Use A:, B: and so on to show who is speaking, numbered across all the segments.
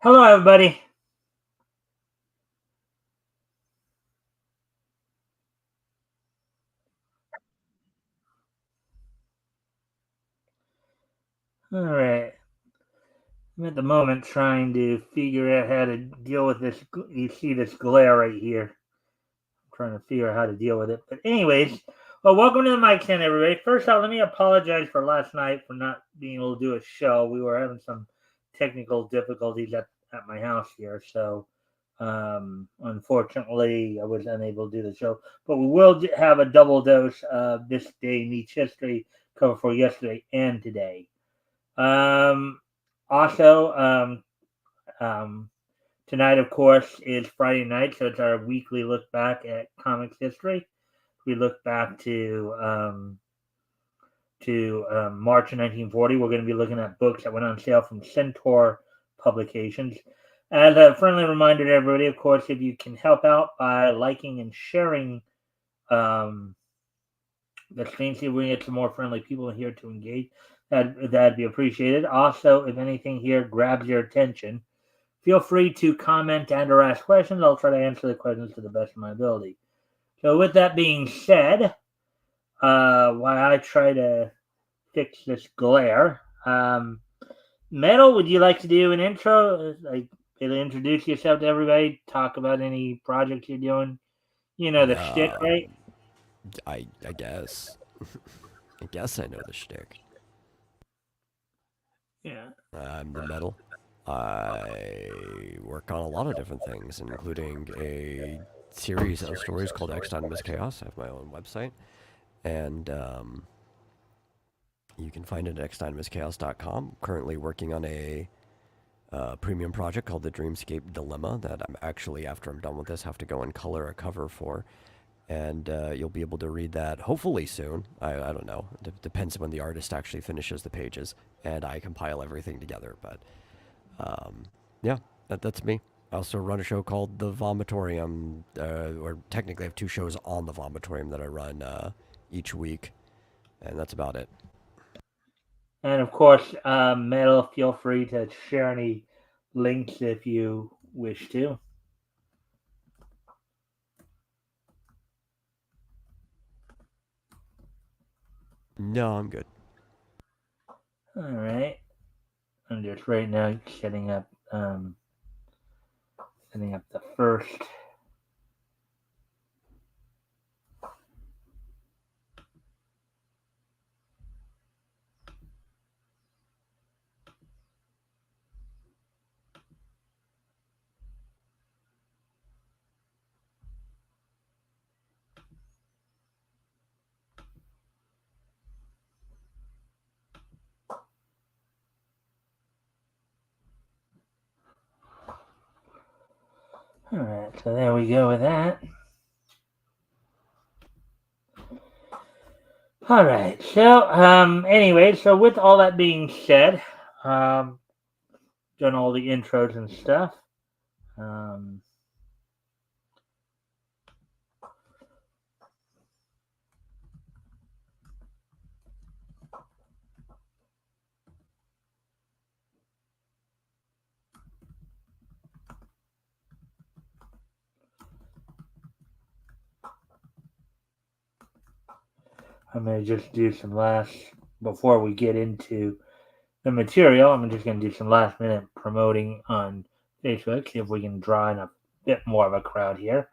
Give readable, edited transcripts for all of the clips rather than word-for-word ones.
A: Hello, everybody. All right. I'm at the moment trying to figure out how to deal with this. You see this glare right here. I'm trying to figure out how to deal with it. But anyways, well, welcome to the Mikestand, everybody. First off, let me apologize for last night for not being able to do a show. We were having some technical difficulties at my house here, so unfortunately, I was unable to do the show. But we will have a double dose of this day meets history cover for yesterday and today. Um, also, um, tonight, of course, is Friday night, so it's our weekly look back at comics history. We look back to March of 1940. We're going to be looking at books that went on sale from Centaur Publications. As a friendly reminder to everybody, of course, if you can help out by liking and sharing um, the stream, see if we can get some more friendly people in here to engage. That'd be appreciated. Also, if anything here grabs your attention, feel free to comment and or ask questions. I'll try to answer the questions to the best of my ability. So with that being said, while I try to fix this glare, Metal, would you like to do an intro? Like, introduce yourself to everybody, talk about any projects you're doing. You know the shtick,
B: Uh,
A: right?
B: I guess. I guess I know the shtick.
A: Yeah.
B: I'm the metal. I work on a lot of different things, including a series of stories called X-Time Miss Chaos. I have my own website, and you can find it at xtimemisschaos.com. Currently working on a premium project called the Dreamscape Dilemma that I'm actually, after I'm done with this, have to go and color a cover for. And you'll be able to read that hopefully soon. I don't know. It depends when the artist actually finishes the pages and I compile everything together. But yeah, that's me. I also run a show called the Vomitourium, or technically I have two shows on the Vomitourium that I run each week, and that's about it.
A: And of course, Metal, feel free to share any links if you wish to.
B: No, I'm good.
A: All right. I'm just right now setting up the first. All right, so there we go with that. All right, so anyway, so with all that being said, um, done all the intros and stuff. Um, I'm gonna just do some last before we get into the material. I'm just gonna do some last minute promoting on Facebook, see if we can draw in a bit more of a crowd here.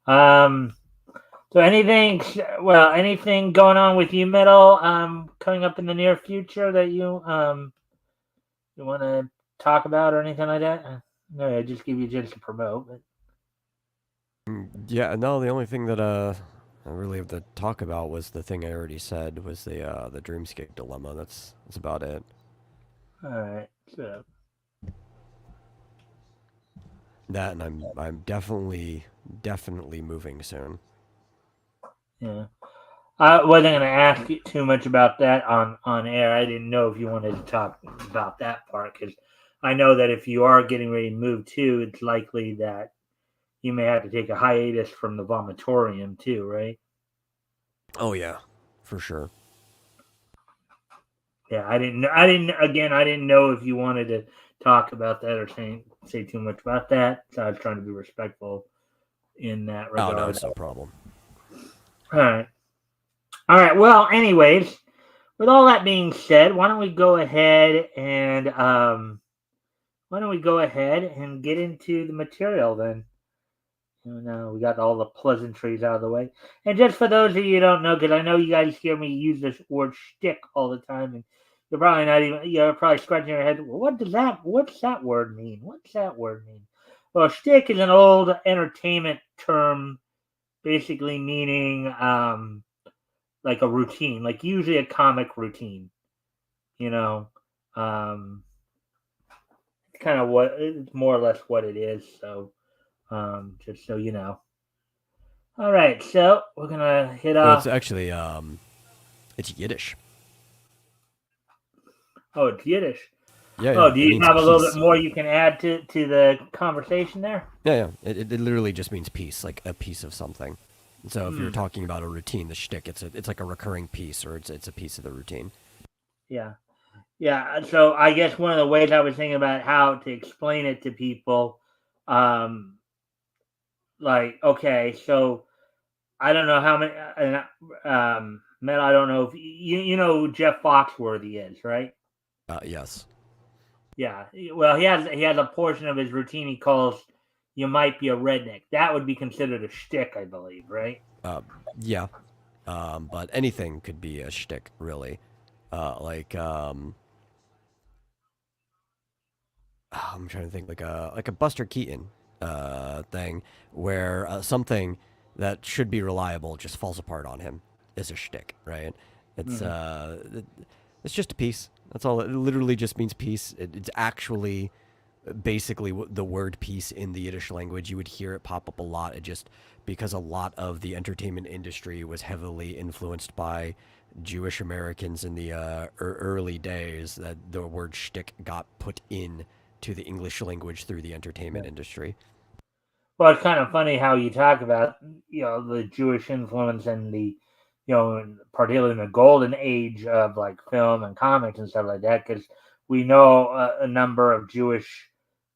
A: Um, so anything going on with you, Metal? Coming up in the near future that you want to talk about or anything like that? No, I just give you a chance to promote. But...
B: Yeah, no, the only thing that I really have to talk about was the thing I already said was the Dreamscape Dilemma. That's about it.
A: All right, so
B: That, and I'm definitely moving soon.
A: yeah, I wasn't going to ask you too much about that on air. I didn't know if you wanted to talk about that part because I know that if you are getting ready to move too, it's likely that you may have to take a hiatus from the vomitorium too, right?
B: Oh yeah, for sure.
A: Yeah, I didn't. I didn't. Again, I didn't know if you wanted to talk about that or say too much about that. So I was trying to be respectful in that
B: Oh,
A: regard.
B: no, it's no problem.
A: All right. All right. Well, anyways, with all that being said, why don't we go ahead and get into the material then? We got all the pleasantries out of the way. And just for those of you who don't know, because I know you guys hear me use this word shtick all the time, and you're probably not even, you're probably scratching your head. Well, what's that word mean? What's that word mean? Well, shtick is an old entertainment term, basically meaning like a routine, like usually a comic routine. You know, um, it's kind of what it's more or less what it is. So, just so you know. All right, so we're gonna hit
B: So it's
A: off.
B: actually, it's Yiddish.
A: Oh, it's Yiddish.
B: Yeah,
A: Oh,
B: yeah.
A: do
B: It
A: you
B: means
A: have a little bit
B: peace.
A: more you can add to the conversation there?
B: Yeah, yeah. It literally just means piece, like a piece of something. So if you're
A: Hmm.
B: talking about a routine, the shtick, it's like a recurring piece, or it's a piece of the routine.
A: Yeah, yeah. So I guess one of the ways I was thinking about how to explain it to people, um, like okay, so I don't know how many, Mel. I don't know if you know who Jeff Foxworthy is, right?
B: Yes.
A: Yeah. Well, he has a portion of his routine he calls "You Might Be a Redneck." That would be considered a shtick, I believe, right?
B: Uh, yeah. But anything could be a shtick, really. Like, I'm trying to think, like a Buster Keaton thing, where something that should be reliable just falls apart on him is a shtick, right? It's
A: Hmm.
B: uh, it's just a piece. That's all. It literally just means piece. It's actually basically the word piece in the Yiddish language. You would hear it pop up a lot. It just because a lot of the entertainment industry was heavily influenced by Jewish Americans in the early days, that the word shtick got put in to the English language through the entertainment
A: Yeah.
B: industry.
A: Well, it's kind of funny how you talk about the Jewish influence and the particularly in the golden age of like film and comics and stuff like that, because we know a number of Jewish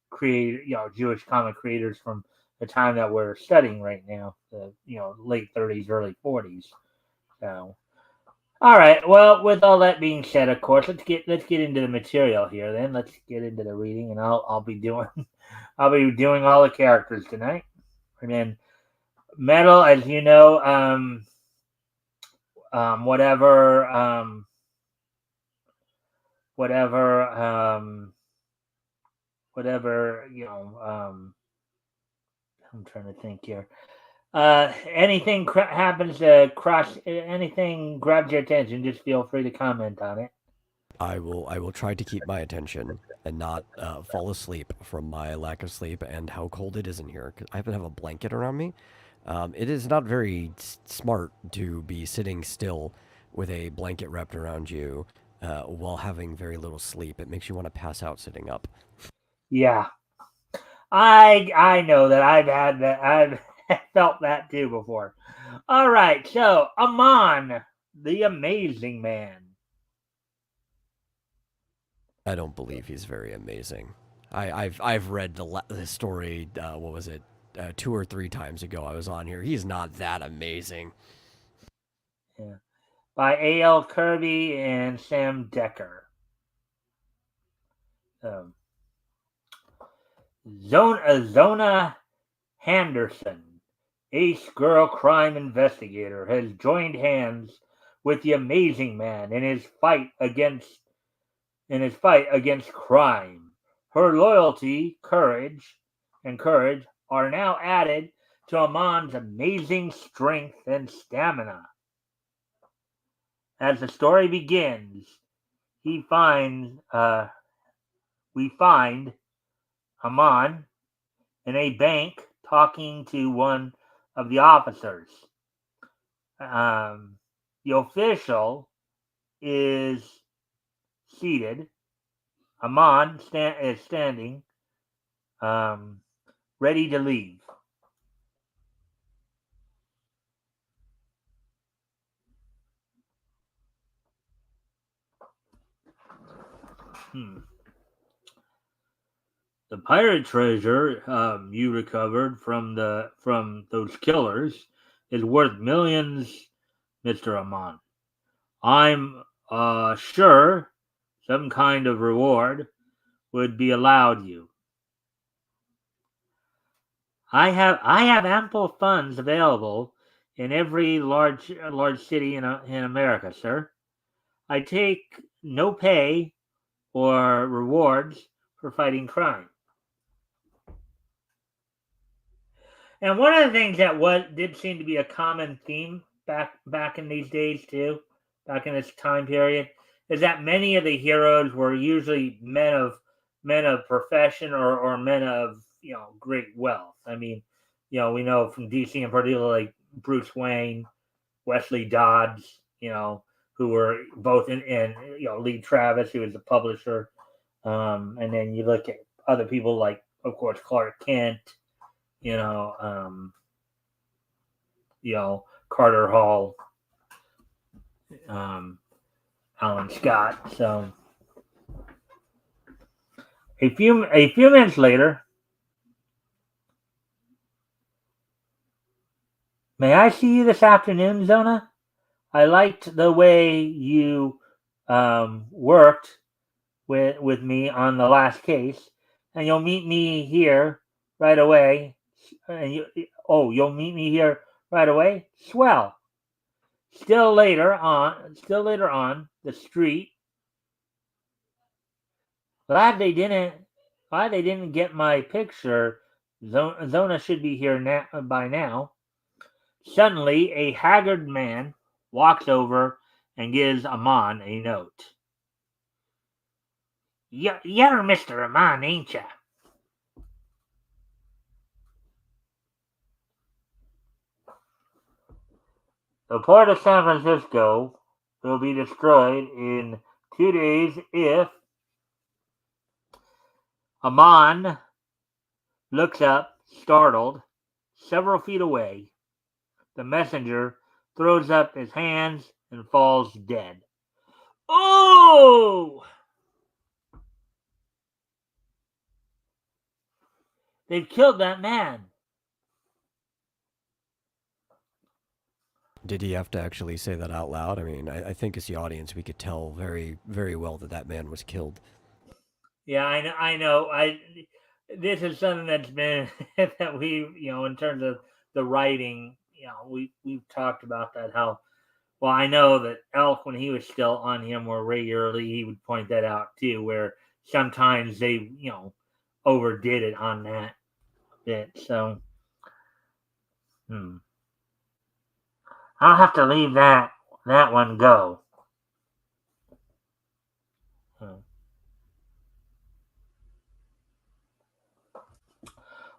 A: comic creators from the time that we're studying right now, the late 30s, early 40s. So, all right. Well, with all that being said, of course, let's get into the material here. Then let's get into the reading, and I'll be doing I'll be doing all the characters tonight. And then metal, as you know, whatever, whatever, whatever, I'm trying to think here. Anything happens to cross, anything grabs your attention, just feel free to comment on it.
B: I will try to keep my attention and not fall asleep from my lack of sleep and how cold it is in here. 'Cause I happen to have a blanket around me. It is not very smart to be sitting still with a blanket wrapped around you while having very little sleep. It makes you want to pass out sitting up.
A: Yeah, I know that I've had that. I've felt that too before. All right, so Amon, the Amazing Man.
B: I don't believe he's very amazing. I've read the story. What was it? 2 or 3 times ago, I was on here. He's not that amazing.
A: Yeah. By A.L. Kirby and Sam Decker. Um, Zona Henderson, ace girl crime investigator, has joined hands with the Amazing Man in his fight against crime. Her loyalty, courage are now added to Amon's amazing strength and stamina. As the story begins, he finds we find Amon in a bank talking to one of the officers. Um, the official is seated. Amon is standing, um, ready to leave. Hmm. The pirate treasure you recovered from those killers is worth millions, Mr. Amon. I'm sure some kind of reward would be allowed you. I have ample funds available in every large city in America, sir. I take no pay or rewards for fighting crime. And one of the things that did seem to be a common theme back in these days too, back in this time period, is that many of the heroes were usually men of profession or men of great wealth. I mean, we know from DC in particular, like Bruce Wayne, Wesley Dodds, who were both in Lee Travis, who was the publisher, and then you look at other people like, of course, Clark Kent, you know, Carter Hall, Alan Scott. So a few minutes later, may I see you this afternoon, Zona? I liked the way you worked with me on the last case, and you'll meet me here right away. And you'll meet me here right away. Swell. Still later on, the street. Glad they didn't get my picture. Zona should be here by now. Suddenly, a haggard man walks over and gives Amon a note. You're Mr. Amon, ain't ya? The port of San Francisco will be destroyed in 2 days if Amon looks up, startled, several feet away. The messenger throws up his hands and falls dead. Oh! They've killed that man.
B: Did he have to actually say that out loud? I mean, I think as the audience, we could tell very, very well that man was killed.
A: Yeah, I know. This is something that's been that we, in terms of the writing, we've talked about that. How well I know that Elk, when he was still on him more regularly, he would point that out too, where sometimes they, overdid it on that bit. So, I'll have to leave that one go.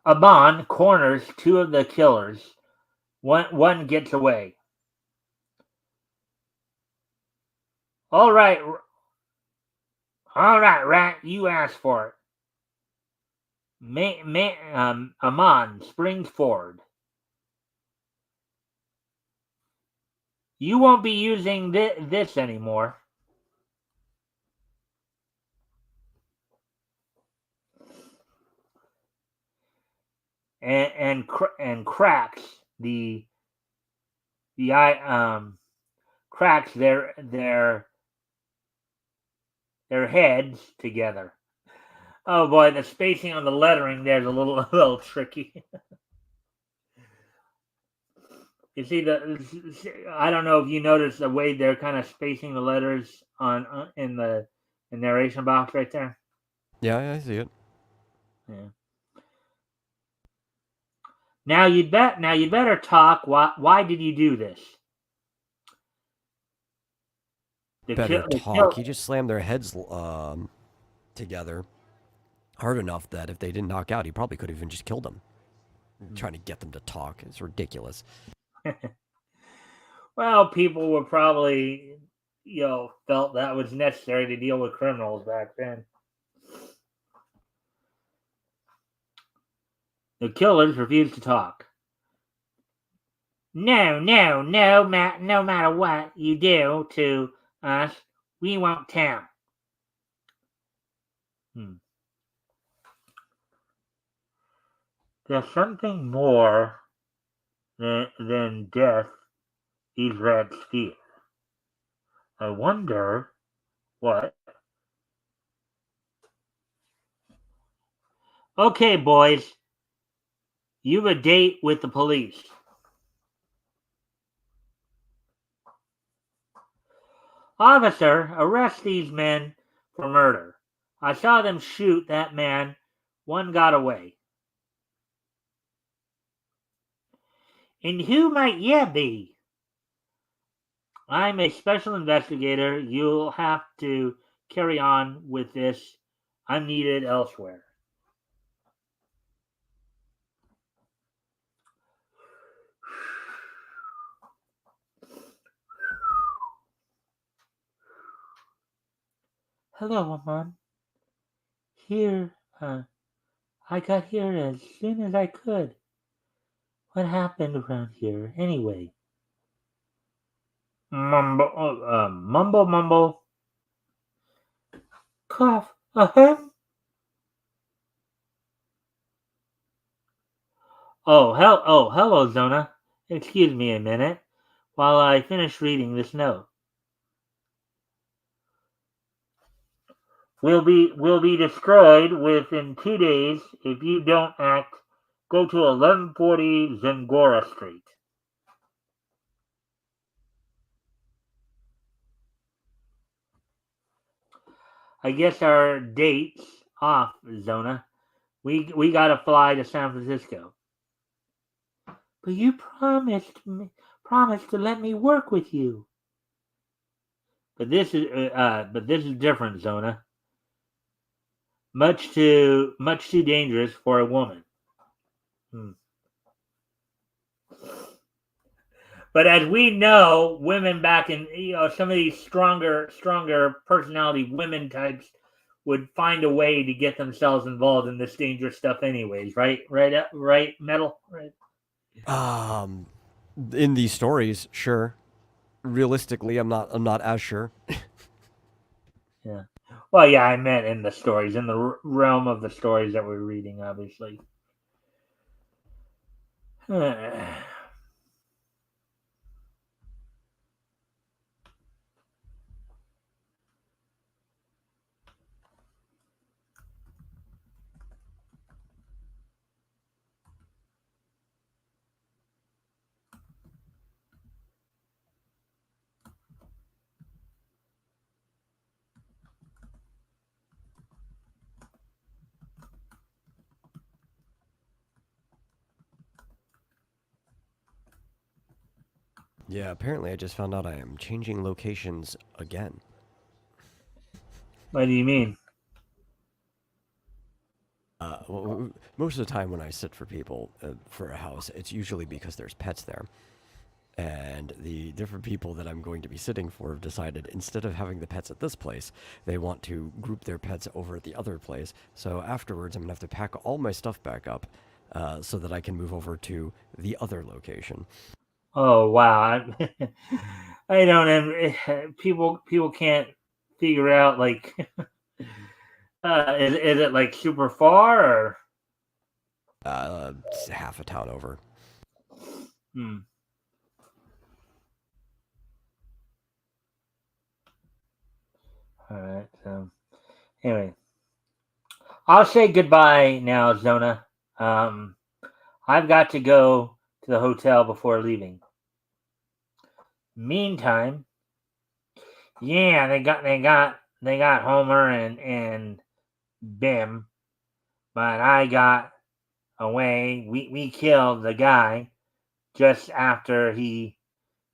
A: Amon corners two of the killers. One gets away. All right, Rat. You asked for it. Amon springs forward. You won't be using this anymore. And cracks cracks their heads together. Oh boy, the spacing on the lettering there's a little tricky. You see I don't know if you noticed the way they're kind of spacing the letters on in the narration box right there.
B: Yeah, I see it.
A: Yeah. Now you'd better talk. Why did you do this?
B: Talk. He just slammed their heads together hard enough that if they didn't knock out, he probably could have even just killed them. Trying to get them to talk. It's ridiculous.
A: Well, people were probably, felt that was necessary to deal with criminals back then. The killers refused to talk. No matter what you do to us, we won't tell. There's something more than death these rats fear. I wonder what. Okay, boys, you've a date with the police. Officer, arrest these men for murder. I saw them shoot that man. One got away. And who might you be? I'm a special investigator. You'll have to carry on with this. I'm needed elsewhere. Hello, Mom. Here, I got here as soon as I could. What happened around here, anyway? Mumble, mumble. Cough. Ahem. Hello, Zona. Excuse me a minute while I finish reading this note. Will be destroyed within 2 days if you don't act. Go to 1140 Zengora Street. I guess our date's off, Zona. We gotta fly to San Francisco. But you promised to let me work with you. But this is different, Zona. Much too dangerous for a woman. But as we know, women back in some of these stronger personality women types would find a way to get themselves involved in this dangerous stuff anyways, right? Right, Metal? Right.
B: In these stories, sure. Realistically, I'm not as sure.
A: Yeah. Well, yeah, I meant in the stories, in the realm of the stories that we're reading, obviously.
B: Yeah, apparently I just found out I am changing locations again.
A: What do you mean?
B: Most of the time when I sit for people for a house, it's usually because there's pets there. And the different people that I'm going to be sitting for have decided instead of having the pets at this place, they want to group their pets over at the other place. So afterwards, I'm going to have to pack all my stuff back up so that I can move over to the other location.
A: Oh wow! I don't. People can't figure out like. Is it like super far or?
B: It's half a town over.
A: Hmm. All right. So anyway, I'll say goodbye now, Zona. I've got to go to the hotel before leaving. Meantime, yeah, they got Homer and Bim, but I got away. We killed the guy just after he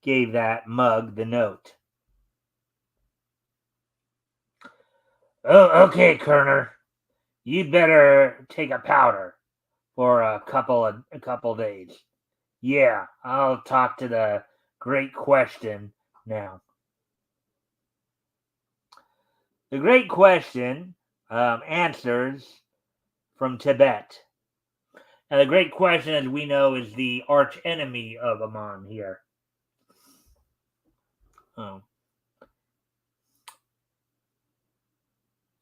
A: gave that mug the note. Oh, okay, Kerner. You'd better take a powder for a couple days. Yeah, I'll talk to the Great Question now. The Great Question answers from Tibet. Now, the Great Question, as we know, is the arch enemy of Amon here. Oh.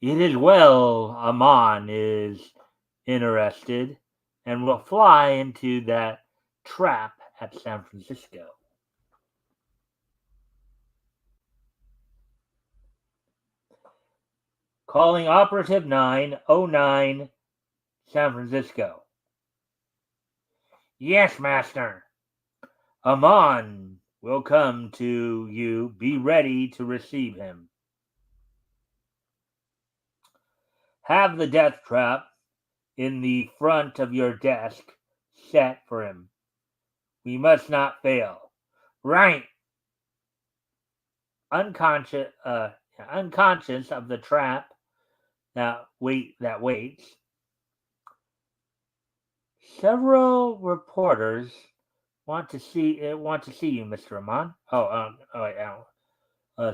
A: It is well Amon is interested, and we'll fly into that trap at San Francisco. Calling Operative 909, San Francisco. Yes, Master. Amon will come to you. Be ready to receive him. Have the death trap in the front of your desk set for him. We must not fail. Right. Unconscious of the trap that waits. Several reporters want to see you, Mr. Amon.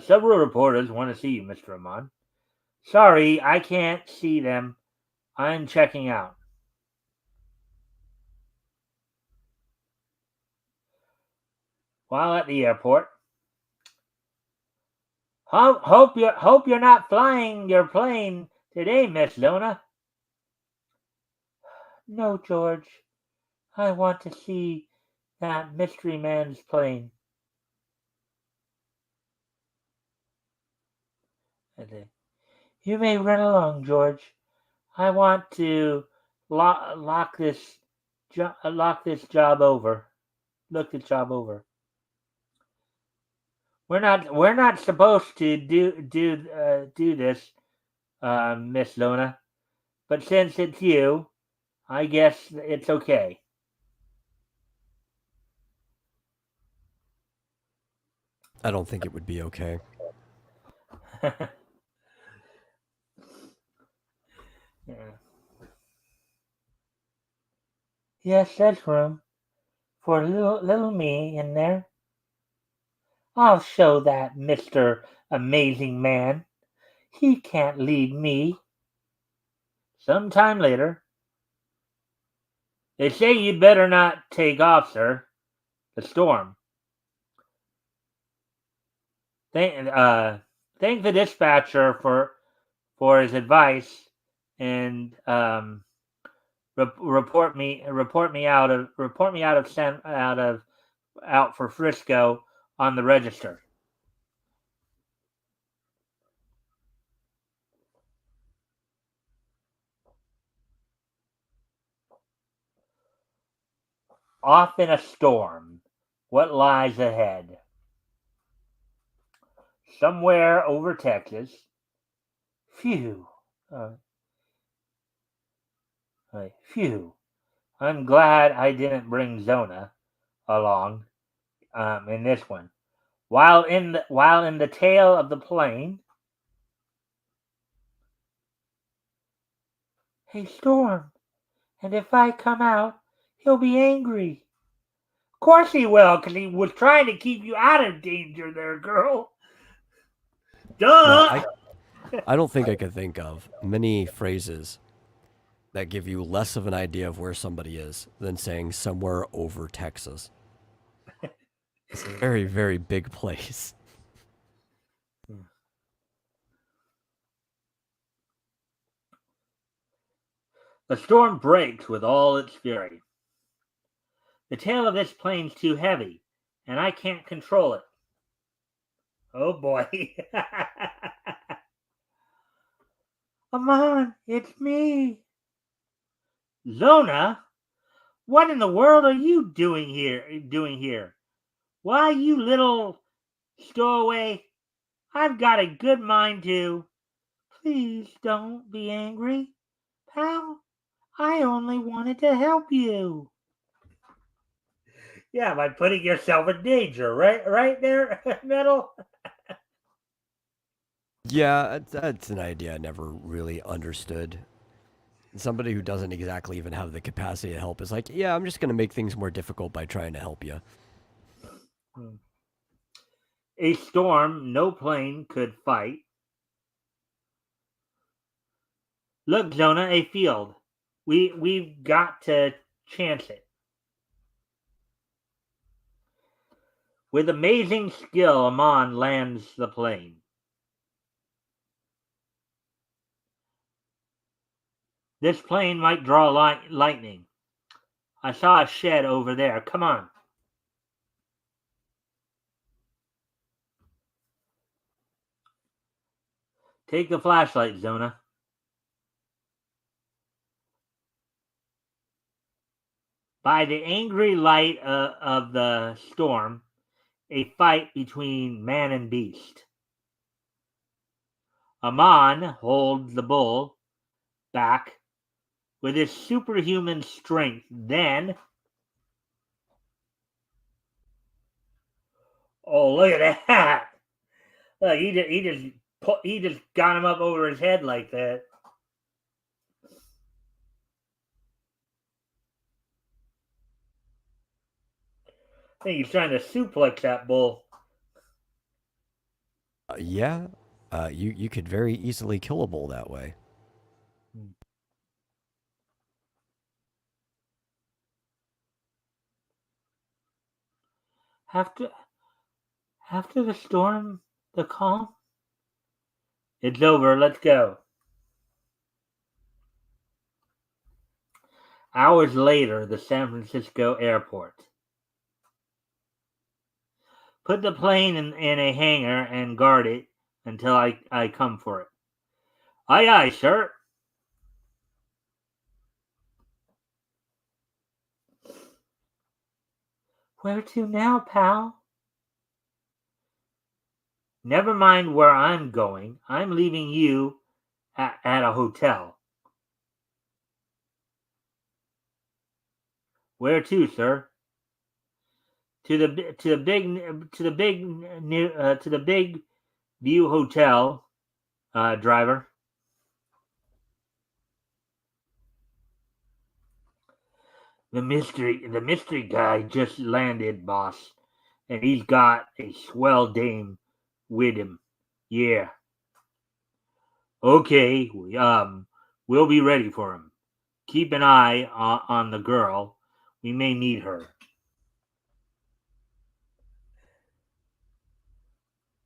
A: Several reporters want to see you, Mr. Amon. Sorry, I can't see them. I'm checking out. While at the airport, hope you're not flying your plane today, Miss Lona. No, George. I want to see that mystery man's plane. You may run along, George. I want to look this job over. We're not supposed to do this, Miss Lona, but since it's you, I guess it's okay.
B: I don't think it would be okay.
A: Yeah. Yes, there's room for little me in there. I'll show that Mr. Amazing Man. He can't lead me. Sometime later. They say you'd better not take off, sir. The storm. Thank the dispatcher for his advice and report me out for Frisco on the register. Off in a storm. What lies ahead? Somewhere over Texas. Phew. Phew. I'm glad I didn't bring Zona along in this one. While in the tail of the plane. Hey, Storm. And if I come out, he'll be angry. Of course he will, because he was trying to keep you out of danger there, girl. Duh!
B: No, I don't think I could think of many phrases that give you less of an idea of where somebody is than saying somewhere over Texas. It's a very, very big place.
A: The storm breaks with all its fury. The tail of this plane's too heavy, and I can't control it. Oh boy. Amon, it's me. Zona? What in the world are you doing here? Why, you little stowaway? I've got a good mind to. Please don't be angry, pal. I only wanted to help you. Yeah, by putting yourself in danger, right there, Metal.
B: Yeah, that's an idea I never really understood. Somebody who doesn't exactly even have the capacity to help is like, yeah, I'm just going to make things more difficult by trying to help you.
A: A storm no plane could fight. Look, Zona, a field. We've got to chance it. With amazing skill, Amon lands the plane. This plane might draw lightning. I saw a shed over there. Come on. Take the flashlight, Zona. By the angry light of the storm, a fight between man and beast. Amon holds the bull back with his superhuman strength. Then, oh, look at that! Look, he just got him up over his head like that. I think he's trying to suplex that bull.
B: Yeah, you could very easily kill a bull that way.
A: After the storm, the calm. It's over. Let's go. Hours later, the San Francisco airport. Put the plane in a hangar and guard it until I come for it. Aye, aye, sir. Where to now, pal? Never mind where I'm going. I'm leaving you at a hotel. Where to, sir? To the big view hotel, driver. The mystery guy just landed, boss, and he's got a swell dame with him. Yeah. Okay, we'll be ready for him. Keep an eye on the girl. We may need her.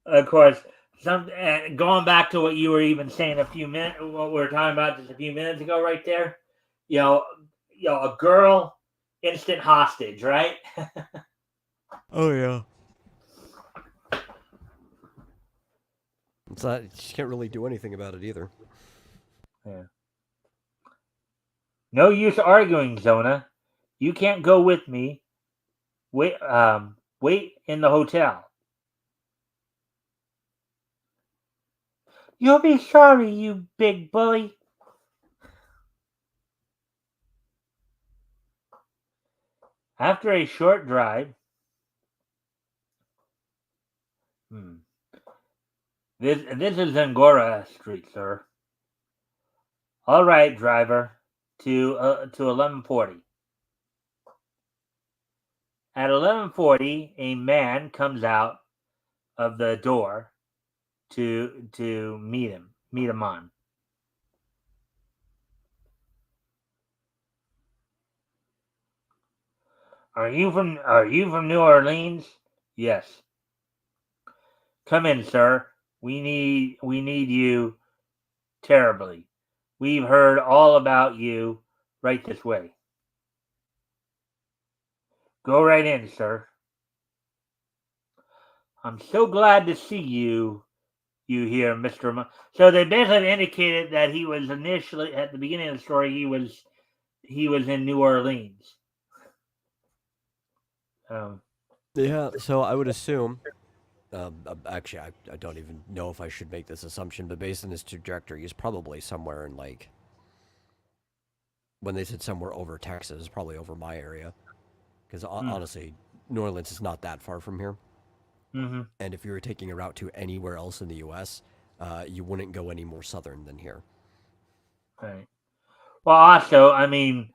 A: Of course, going back to what you were even saying what we were talking about just a few minutes ago, right there. A girl, instant hostage, right?
B: Oh yeah. It's not. You can't really do anything about it either.
A: Yeah. No use arguing, Zona. You can't go with me. Wait in the hotel. You'll be sorry, you big bully. After a short drive, this is Angora Street, sir. All right, driver, to 1140. At 1140, a man comes out of the door to meet him on. Are you from New Orleans? Yes. Come in, sir. We need you terribly. We've heard all about you. Right this way. Go right in, sir. I'm so glad to see you here, Mr. So they basically indicated that he was initially, at the beginning of the story, he was in New Orleans.
B: Yeah, so I would assume. Actually, I don't even know if I should make this assumption, but based on his trajectory, he's probably somewhere in like. When they said somewhere over Texas, probably over my area, because honestly, New Orleans is not that far from here.
A: Mm-hmm.
B: And if you were taking a route to anywhere else in the U.S., you wouldn't go any more southern than here.
A: Right. Well, also, I mean,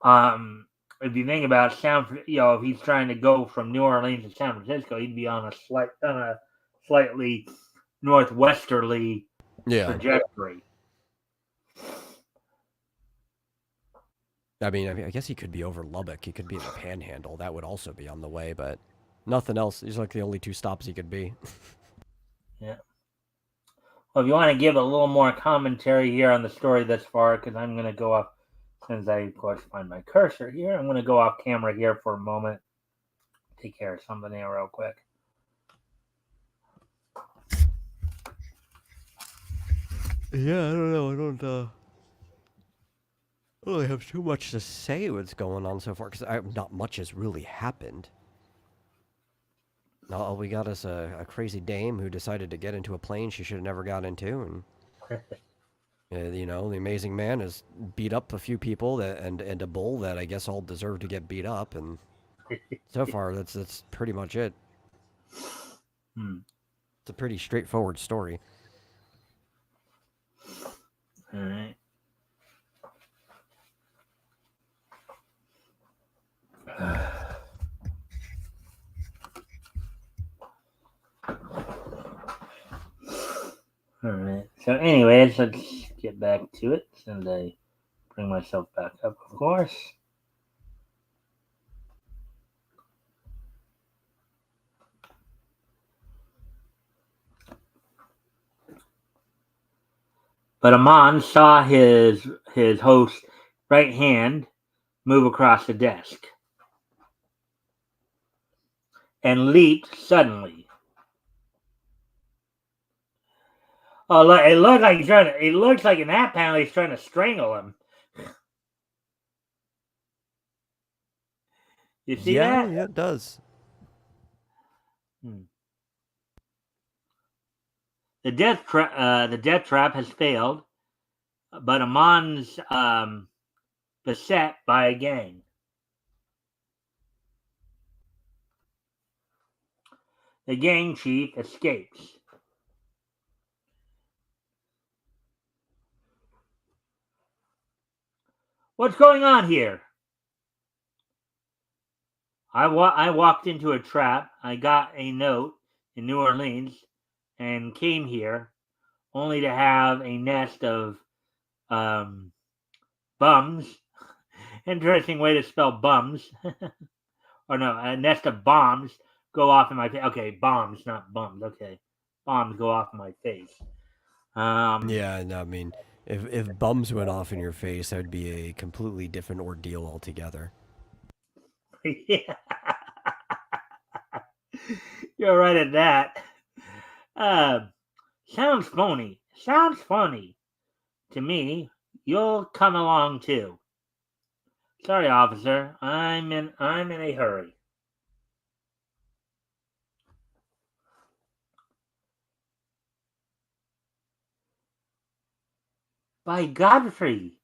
A: if you think about if he's trying to go from New Orleans to San Francisco, he'd be on a slightly northwesterly trajectory.
B: I mean, I guess he could be over Lubbock. He could be in the Panhandle. That would also be on the way, but nothing else. These are like the only two stops he could be.
A: Yeah. Well, if you want to give a little more commentary here on the story thus far, because I'm going to go off Since I, of course, find my cursor here, I'm going to go off camera here for a moment. Take care of something here real quick.
B: Yeah, I don't know. I don't really have too much to say what's going on so far because not much has really happened. All we got is a crazy dame who decided to get into a plane she should have never got into, and the amazing man has beat up a few people and a bull that I guess all deserve to get beat up, and so far that's pretty much it. It's a pretty straightforward story.
A: All right. All right. So, anyways, let's get back to it. And I bring myself back up, of course. But Amon saw his host's right hand move across the desk and leaped suddenly. Oh, look, it looks like it looks like in that panel he's trying to strangle him. You see that?
B: Yeah, it does.
A: The death trap has failed, but Amon's beset by a gang. The gang chief escapes. What's going on here? I walked into a trap. I got a note in New Orleans and came here only to have a nest of bums. Interesting way to spell bums. Or no, a nest of bombs go off in my face. Okay, bombs, not bums. Okay, bombs go off in my face.
B: Yeah, no, I mean, if bums went off in your face, that would be a completely different ordeal altogether.
A: Yeah. You're right at that. Sounds phony. Sounds funny. To me, you'll come along too. Sorry, officer. I'm in a hurry. By Godfrey,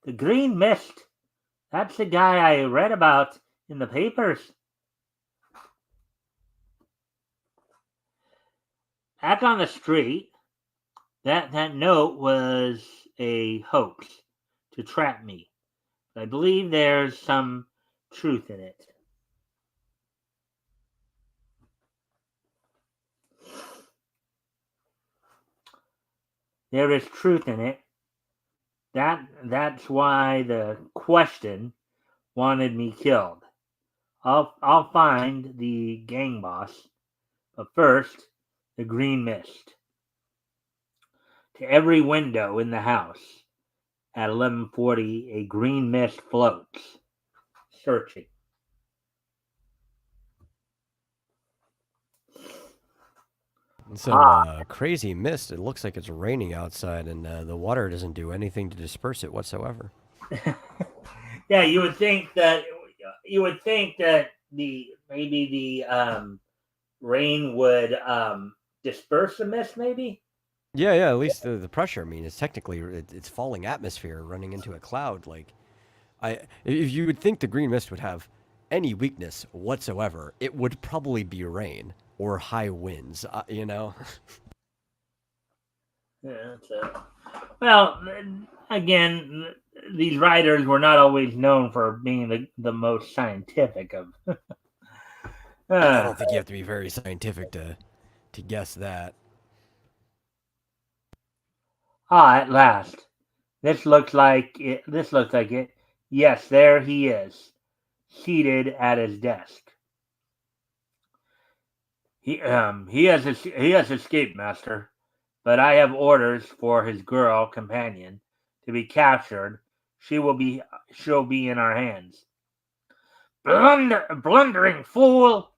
A: the green mist. That's the guy I read about in the papers. Back on the street, that note was a hoax to trap me. I believe there's some truth in it. There is truth in it. That's why the question wanted me killed. I'll find the gang boss, but first, the green mist. To every window in the house at 11:40, a green mist floats, searching.
B: Some crazy mist. It looks like it's raining outside, and the water doesn't do anything to disperse it whatsoever.
A: Yeah, you would think that maybe the rain would disperse the mist, maybe.
B: Yeah, at least the pressure. I mean, it's technically it's falling atmosphere running into a cloud. Like, if you would think the green mist would have any weakness whatsoever, it would probably be rain or high winds.
A: Yeah, well, again, these writers were not always known for being the most scientific of.
B: I don't think you have to be very scientific to guess that.
A: At last. This looks like it. Yes, there he is, seated at his desk. He has escaped, master, but I have orders for his girl companion to be captured she'll be in our hands. Blundering fool!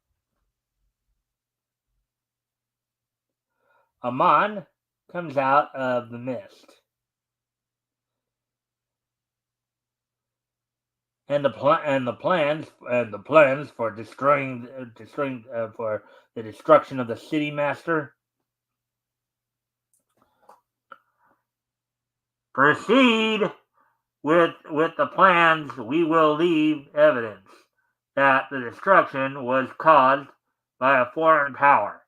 A: Amon comes out of the mist. And the plans for destroying for the destruction of the city master. Proceed with the plans. We will leave evidence that the destruction was caused by a foreign power,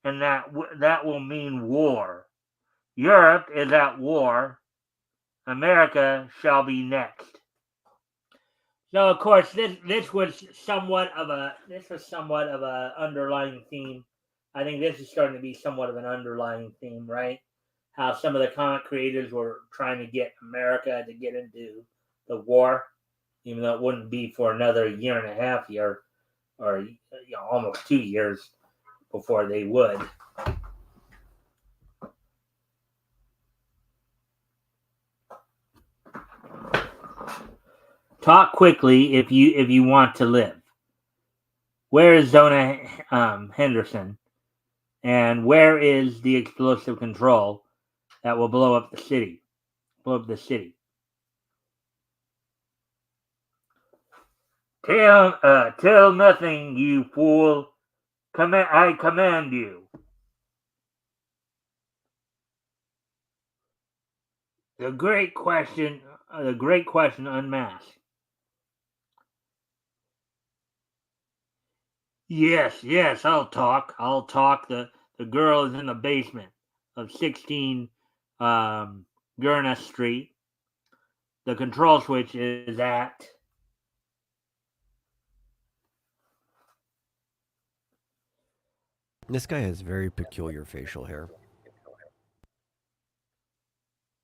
A: and that will mean war. Europe is at war. America shall be next. So, of course, this was somewhat of a underlying theme. I think this is starting to be somewhat of an underlying theme, right? How some of the comic creators were trying to get America to get into the war, even though it wouldn't be for another year and a half, or almost 2 years before they would. Talk quickly if you want to live. Where is Zona Henderson? And where is the explosive control that will blow up the city? Tell nothing, you fool. I command you. The great question unmasked. Yes, I'll talk. The girl is in the basement of 16 Gurna Street. The control switch is at...
B: This guy has very peculiar facial hair.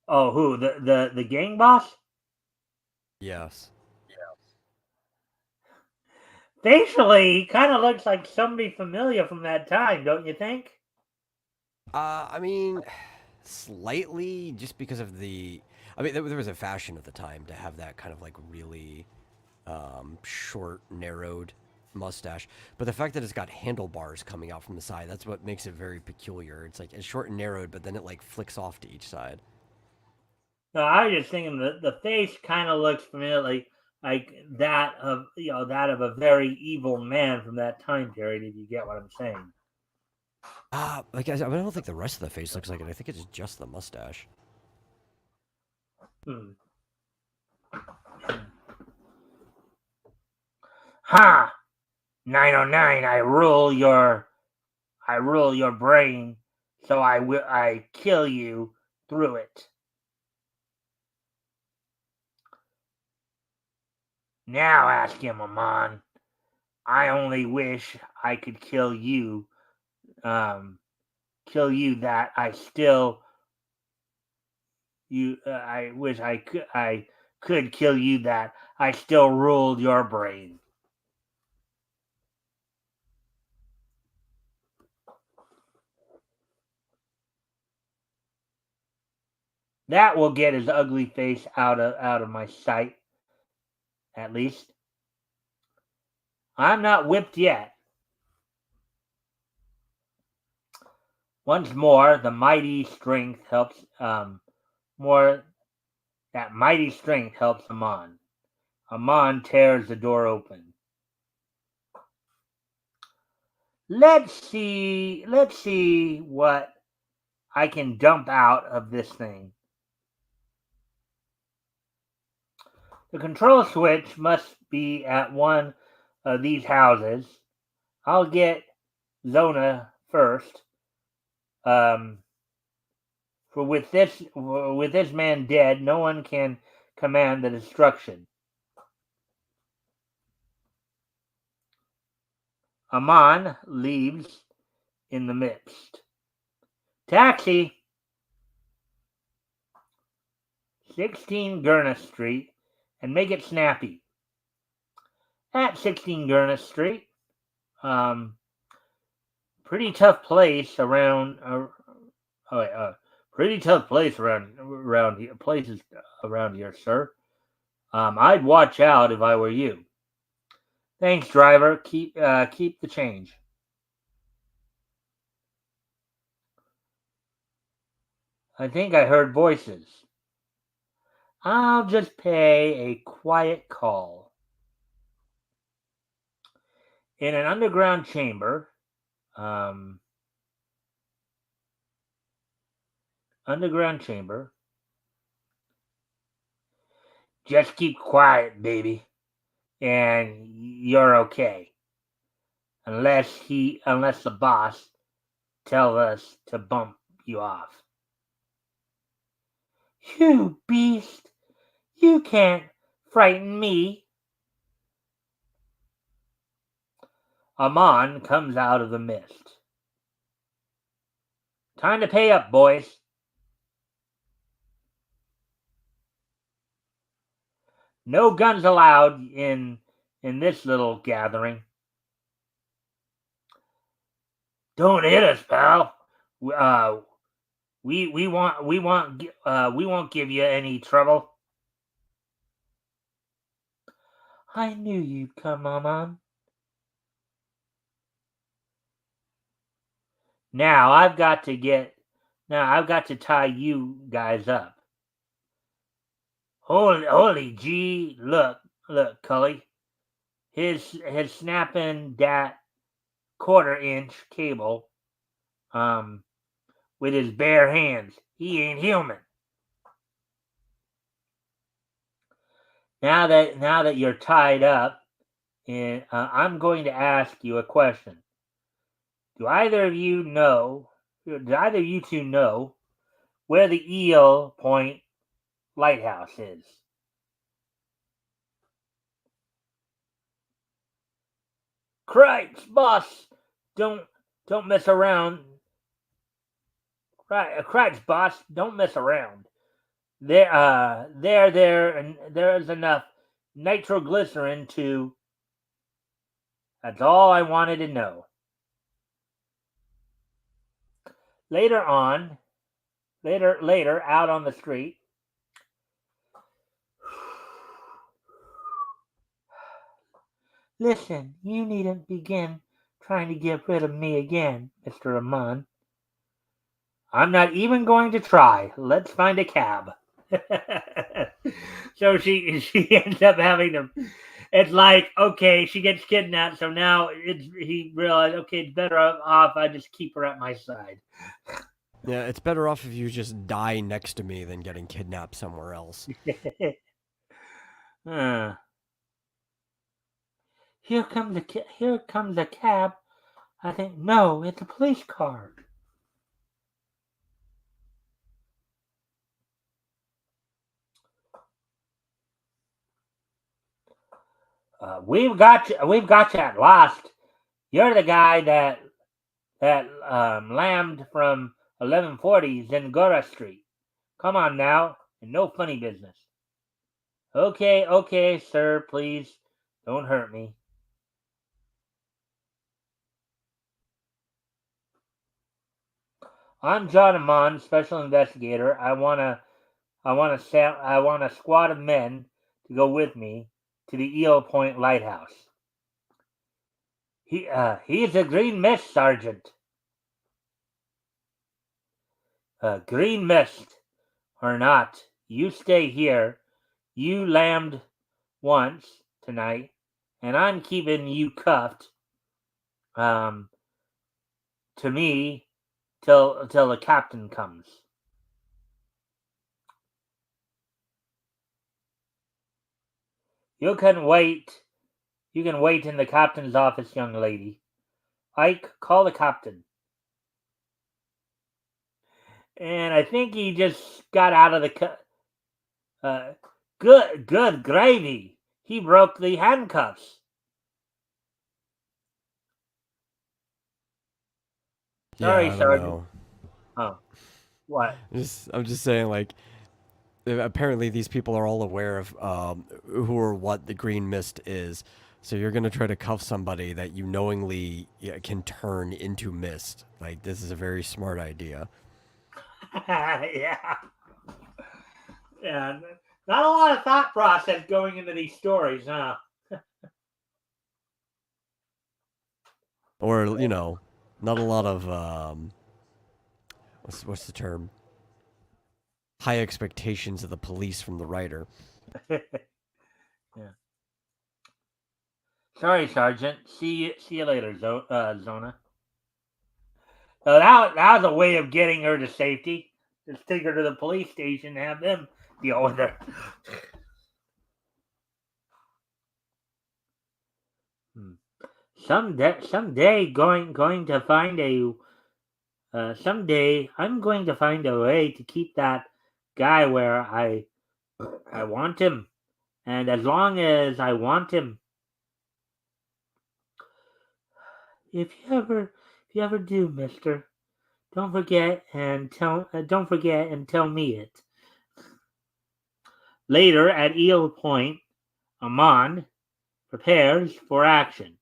A: Oh, who? The gang boss?
B: Yes.
A: Facially, he kind of looks like somebody familiar from that time, don't you think?
B: I mean, slightly, just because of the... I mean, there was a fashion at the time to have that kind of like really short, narrowed mustache. But the fact that it's got handlebars coming out from the side, that's what makes it very peculiar. It's like it's short and narrowed, but then it like flicks off to each side.
A: No, I was just thinking the face kind of looks familiar, like that of a very evil man from that time period. If you get what I'm saying.
B: Like I don't think the rest of the face looks like it. I think it's just the mustache.
A: Ha! 909. I rule your brain, so I kill you through it. Now ask him, Amon. I only wish I could kill you. That I still. I wish I could kill you that I still ruled your brain. That will get his ugly face out of my sight. At least. I'm not whipped yet. Once more, the mighty strength helps. That mighty strength helps Amon. Amon tears the door open. Let's see what I can dump out of this thing. The control switch must be at one of these houses. I'll get Zona first. For with this man dead, no one can command the destruction. Amon leaves in the midst. Taxi! 16 Gurna Street, and make it snappy. At 16 Gurna Street, pretty tough place around. Pretty tough place around here, sir. I'd watch out if I were you. Thanks, driver. Keep the change. I think I heard voices. I'll just pay a quiet call. In an underground chamber, um, underground chamber. Just keep quiet, baby, and you're okay. Unless the boss tells us to bump you off. You beast! You can't frighten me. Amon comes out of the mist. Time to pay up, boys. No guns allowed in this little gathering. Don't hit us, pal. We won't give you any trouble. I knew you'd come, Amon. Now I've got to tie you guys up. Holy gee, look, Cully. His snapping that quarter-inch cable with his bare hands. He ain't human. Now that you're tied up, I'm going to ask you a question. Do either of you two know where the Eel Point Lighthouse is? Cripes, boss! Don't mess around. Cripes, boss! Don't mess around. There, and there's enough nitroglycerin to. That's all I wanted to know. Later, out on the street. Listen, you needn't begin trying to get rid of me again, Mr. Amon. I'm not even going to try. Let's find a cab. So she ends up having to. It's like, okay, she gets kidnapped, so now he realized, okay, it's better off I just keep her at my side.
B: Yeah, it's better off if you just die next to me than getting kidnapped somewhere else.
A: Here comes a cab. I think no, it's a police car. We've got you at last. You're the guy that lammed from 1140 Zingara Street. Come on now, and no funny business. Okay, sir, please don't hurt me. I'm John Amon, special investigator. I want a squad of men to go with me to the Eel Point Lighthouse. He's a green mist, Sergeant. Green mist or not, you stay here. You lammed once tonight, and I'm keeping you cuffed to me till the captain comes. You can wait. You can wait in the captain's office, young lady. Ike, call the captain. And I think he just got out of the. Good gravy. He broke the handcuffs. Sorry,
B: Yeah, I don't
A: Sergeant.
B: know.
A: Oh, what?
B: I'm just saying, like, apparently these people are all aware of who or what the green mist is. So you're gonna try to cuff somebody that you knowingly can turn into mist. Like, this is a very smart idea.
A: Yeah. Yeah. Not a lot of thought process going into these stories, huh?
B: Or, not a lot of, what's the term? High expectations of the police from the writer.
A: Yeah. Sorry, Sergeant. See you later, Zona. So that was a way of getting her to safety. Just take her to the police station and have them deal with her. Someday, going to find a. Someday, I'm going to find a way to keep that guy where I want him, and as long as I want him. If you ever do, Mister, don't forget and tell me it. Later at Eel Point, Amon prepares for action.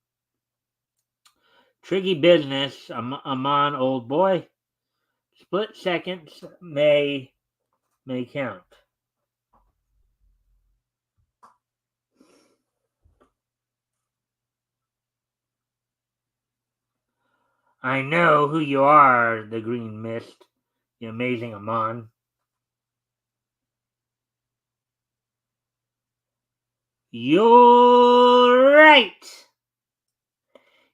A: Tricky business, Amon, old boy. Split seconds may count. I know who you are, the green mist, the amazing Amon. You're right.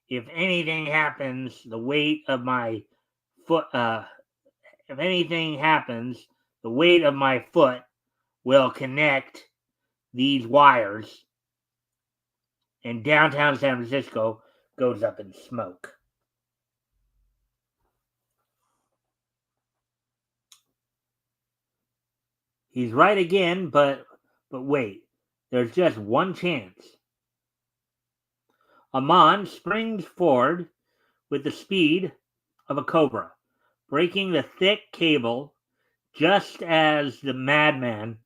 A: If anything happens, the weight of my foot. If anything happens, the weight of my foot will connect these wires, and downtown San Francisco goes up in smoke. He's right again, but wait, there's just one chance. Amon springs forward with the speed of a cobra, breaking the thick cable just as the madman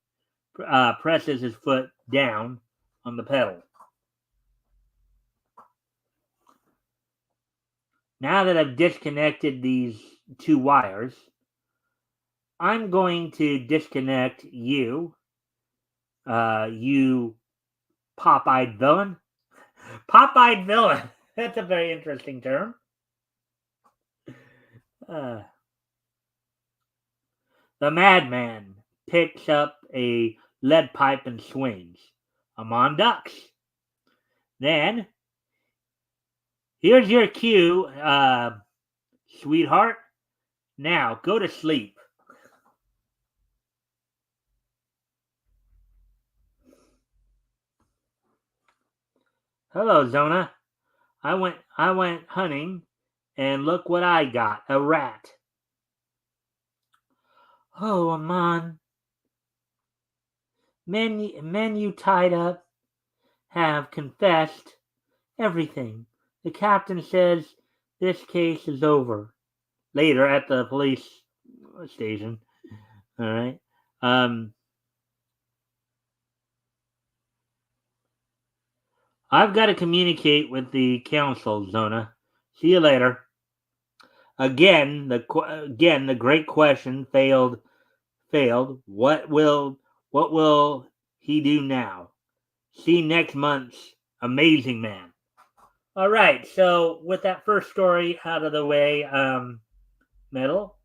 A: presses his foot down on the pedal. Now that I've disconnected these two wires, I'm going to disconnect you, you pop-eyed villain. Pop-eyed villain. That's a very interesting term. The madman picks up a lead pipe and swings. Amon ducks. Then, here's your cue, sweetheart. Now, go to sleep. Hello, Zona. I went hunting, and look what I got, a rat. Oh, Amon. Men you tied up have confessed everything. The captain says this case is over. Later at the police station. All right. I've got to communicate with the council, Zona. See you later. Again, the great question failed. What will he do now? See next month's Amazing Man. All right. So with that first story out of the way, Metal.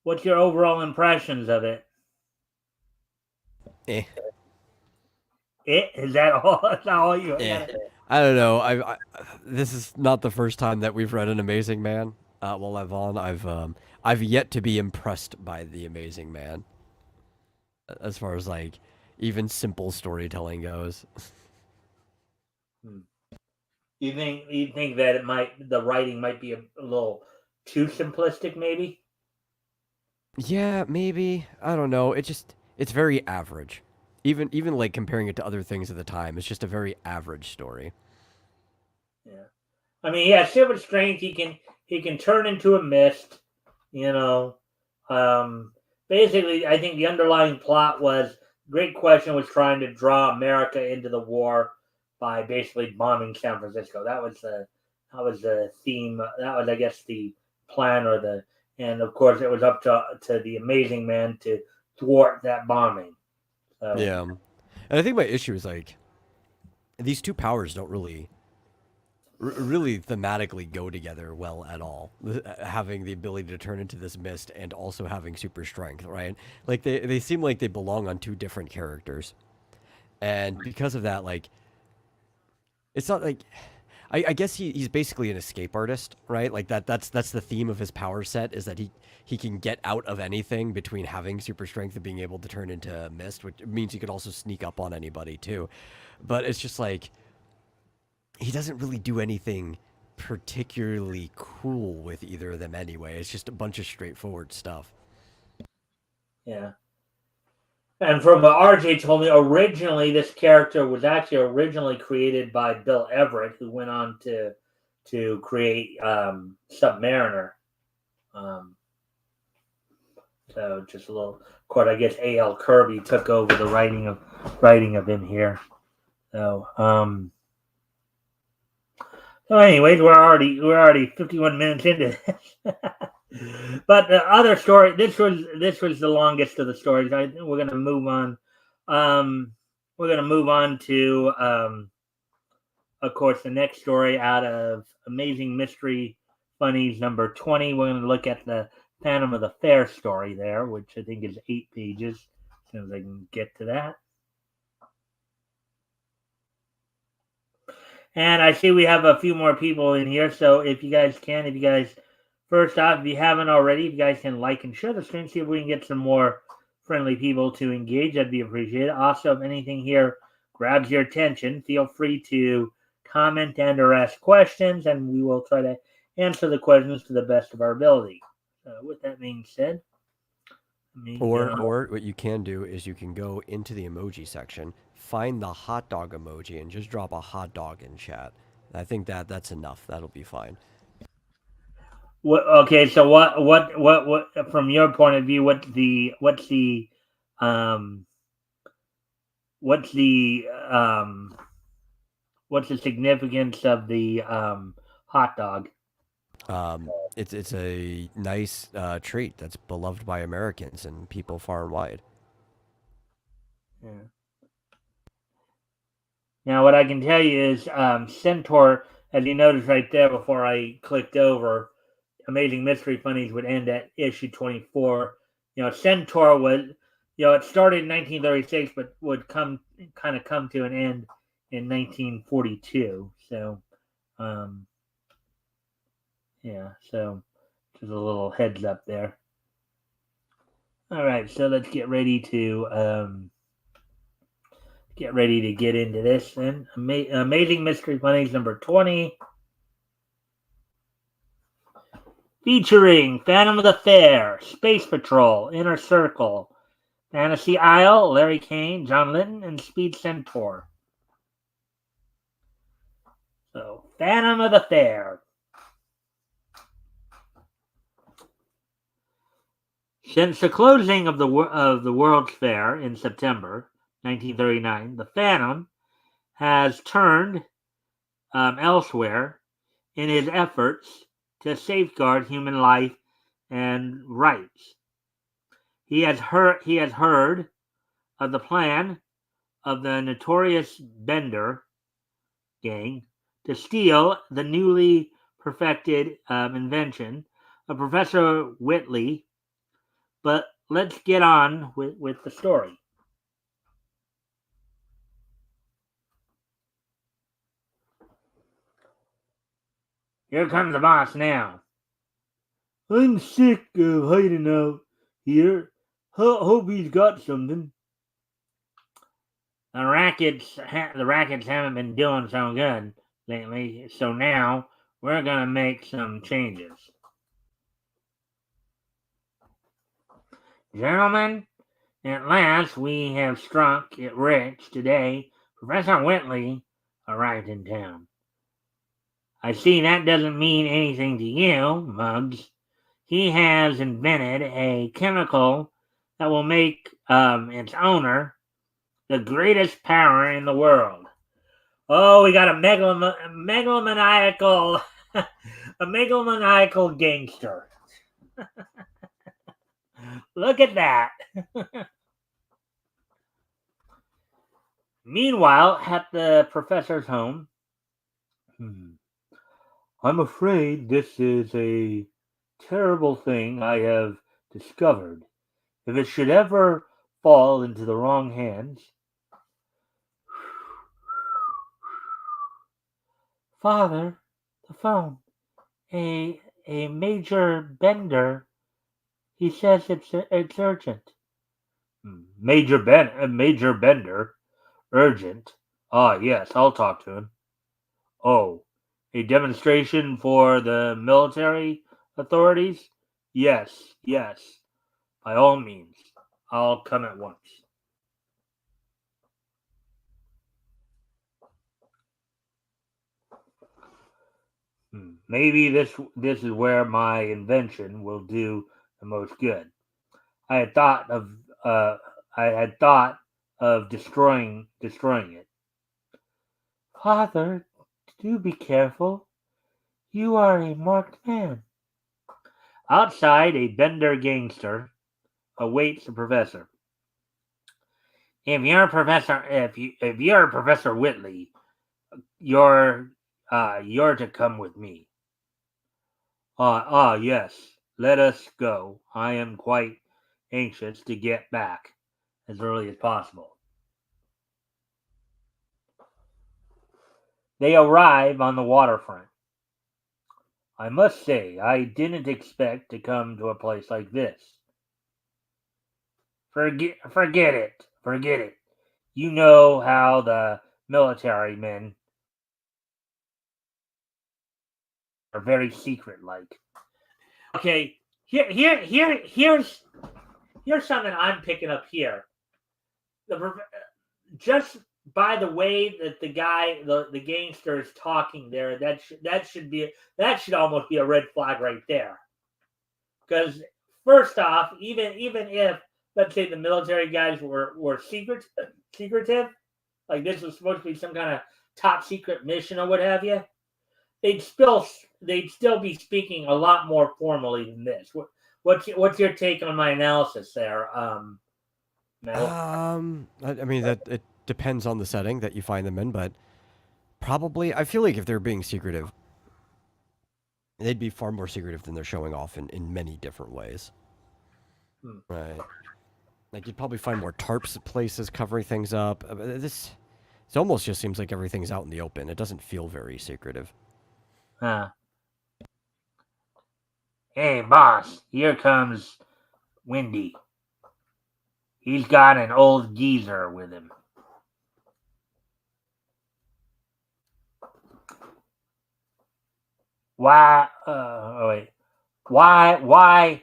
A: What's your overall impressions of it? Is that all? Is that all you?
B: I don't know. This is not the first time that we've read an Amazing Man. While I've yet to be impressed by the Amazing Man. As far as like even simple storytelling goes.
A: You think that the writing might be a little too simplistic, maybe?
B: Yeah, maybe. I don't know. It's very average. Even like comparing it to other things at the time, it's just a very average story.
A: Yeah. I mean, yeah, Silver Strength, he can turn into a mist, you know. Basically, I think the underlying plot was Great Question was trying to draw America into the war by basically bombing San Francisco. That was the theme. That was, I guess, the plan and of course, it was up to the Amazing Man to thwart that bombing. So,
B: Yeah. And I think my issue is like these two powers don't really thematically go together well at all. Having the ability to turn into this mist and also having super strength, right? Like they seem like they belong on two different characters. And because of that, like it's not like I guess he's basically an escape artist, right? Like that's the theme of his power set is that he can get out of anything between having super strength and being able to turn into mist, which means he could also sneak up on anybody too. But it's just like he doesn't really do anything particularly cool with either of them anyway. It's just a bunch of straightforward stuff.
A: yeah. And from what RJ told me, originally this character was actually originally created by Bill Everett, who went on to create Submariner. So just a little. Of course, I guess A.L. Kirby took over the writing of him here. So anyways, we're already 51 minutes into this. But the other story, this was the longest of the stories. We're gonna move on. We're gonna move on to, of course, the next story out of Amazing Mystery Funnies number 20. We're gonna look at the Phantom of the Fair story there, which I think is 8 pages. As soon as I can get to that. And I see we have a few more people in here, so if you guys, first off, if you haven't already, if you guys can like and share the stream, see if we can get some more friendly people to engage, that'd be appreciated. Also, if anything here grabs your attention, feel free to comment and or ask questions, and we will try to answer the questions to the best of our ability. With that being said,
B: Or what you can do is you can go into the emoji section, find the hot dog emoji, and just drop a hot dog in chat. I think that's enough. That'll be fine.
A: Okay, so what from your point of view, what's the significance of the hot dog?
B: It's a nice treat that's beloved by Americans and people far and wide.
A: Yeah. Now, what I can tell you is Centaur, as you noticed right there before I clicked over, Amazing Mystery Funnies would end at issue 24. Centaur was, it started in 1936, but would come to an end in 1942. So, so just a little heads up there. All right, so let's get ready to get into this then. Amazing Mystery Funnies number 20. Featuring Phantom of the Fair, Space Patrol, Inner Circle, Fantasy Isle, Larry Kane, John Linton, and Speed Centaur. So, Phantom of the Fair. Since the closing of the World's Fair in September 1939, the Phantom has turned elsewhere in his efforts to safeguard human life and rights. He has heard of the plan of the notorious Bender gang to steal the newly perfected invention of Professor Whitley. But let's get on with the story. Here comes the boss now. I'm sick of hiding out here. Hope he's got something. The rackets haven't been doing so good lately, so now we're gonna make some changes. Gentlemen, at last we have struck it rich today. Professor Whitley arrived in town. I see that doesn't mean anything to you, Muggs. He has invented a chemical that will make its owner the greatest power in the world. Oh, we got a megalomaniacal gangster. Look at that. Meanwhile, at the professor's home, I'm afraid this is a terrible thing I have discovered. If it should ever fall into the wrong hands. Father, the phone. A Major Bender. He says it's urgent. Major Bender. Urgent. Ah, yes, I'll talk to him. Oh, a demonstration for the military authorities? Yes, yes. By all means. I'll come at once. Maybe this is where my invention will do the most good. I had thought of uh, I had thought of destroying it. Father, do be careful. You are a marked man. Outside, a Bender gangster awaits the professor. If you're Professor Whitley, you're you're to come with me. Yes. Let us go. I am quite anxious to get back as early as possible. They arrive on the waterfront. I must say, I didn't expect to come to a place like this. Forget it. Forget it. You know how the military men are very secret like. Okay, here's something I'm picking up here. Just by the way that the gangster is talking there, that should almost be a red flag right there. Because first off, even if let's say the military guys were secretive, like this was supposed to be some kind of top secret mission or what have you, they'd still be speaking a lot more formally than this. What's your take on my analysis there, Metal?
B: I mean that it depends on the setting that you find them in, but probably I feel like if they're being secretive, they'd be far more secretive than they're showing off in many different ways. Right. Like you'd probably find more tarps places covering things up. This it almost just seems like everything's out in the open. It doesn't feel very secretive.
A: Hey, boss, here comes Windy. He's got an old geezer with him. Why? Wait. Why?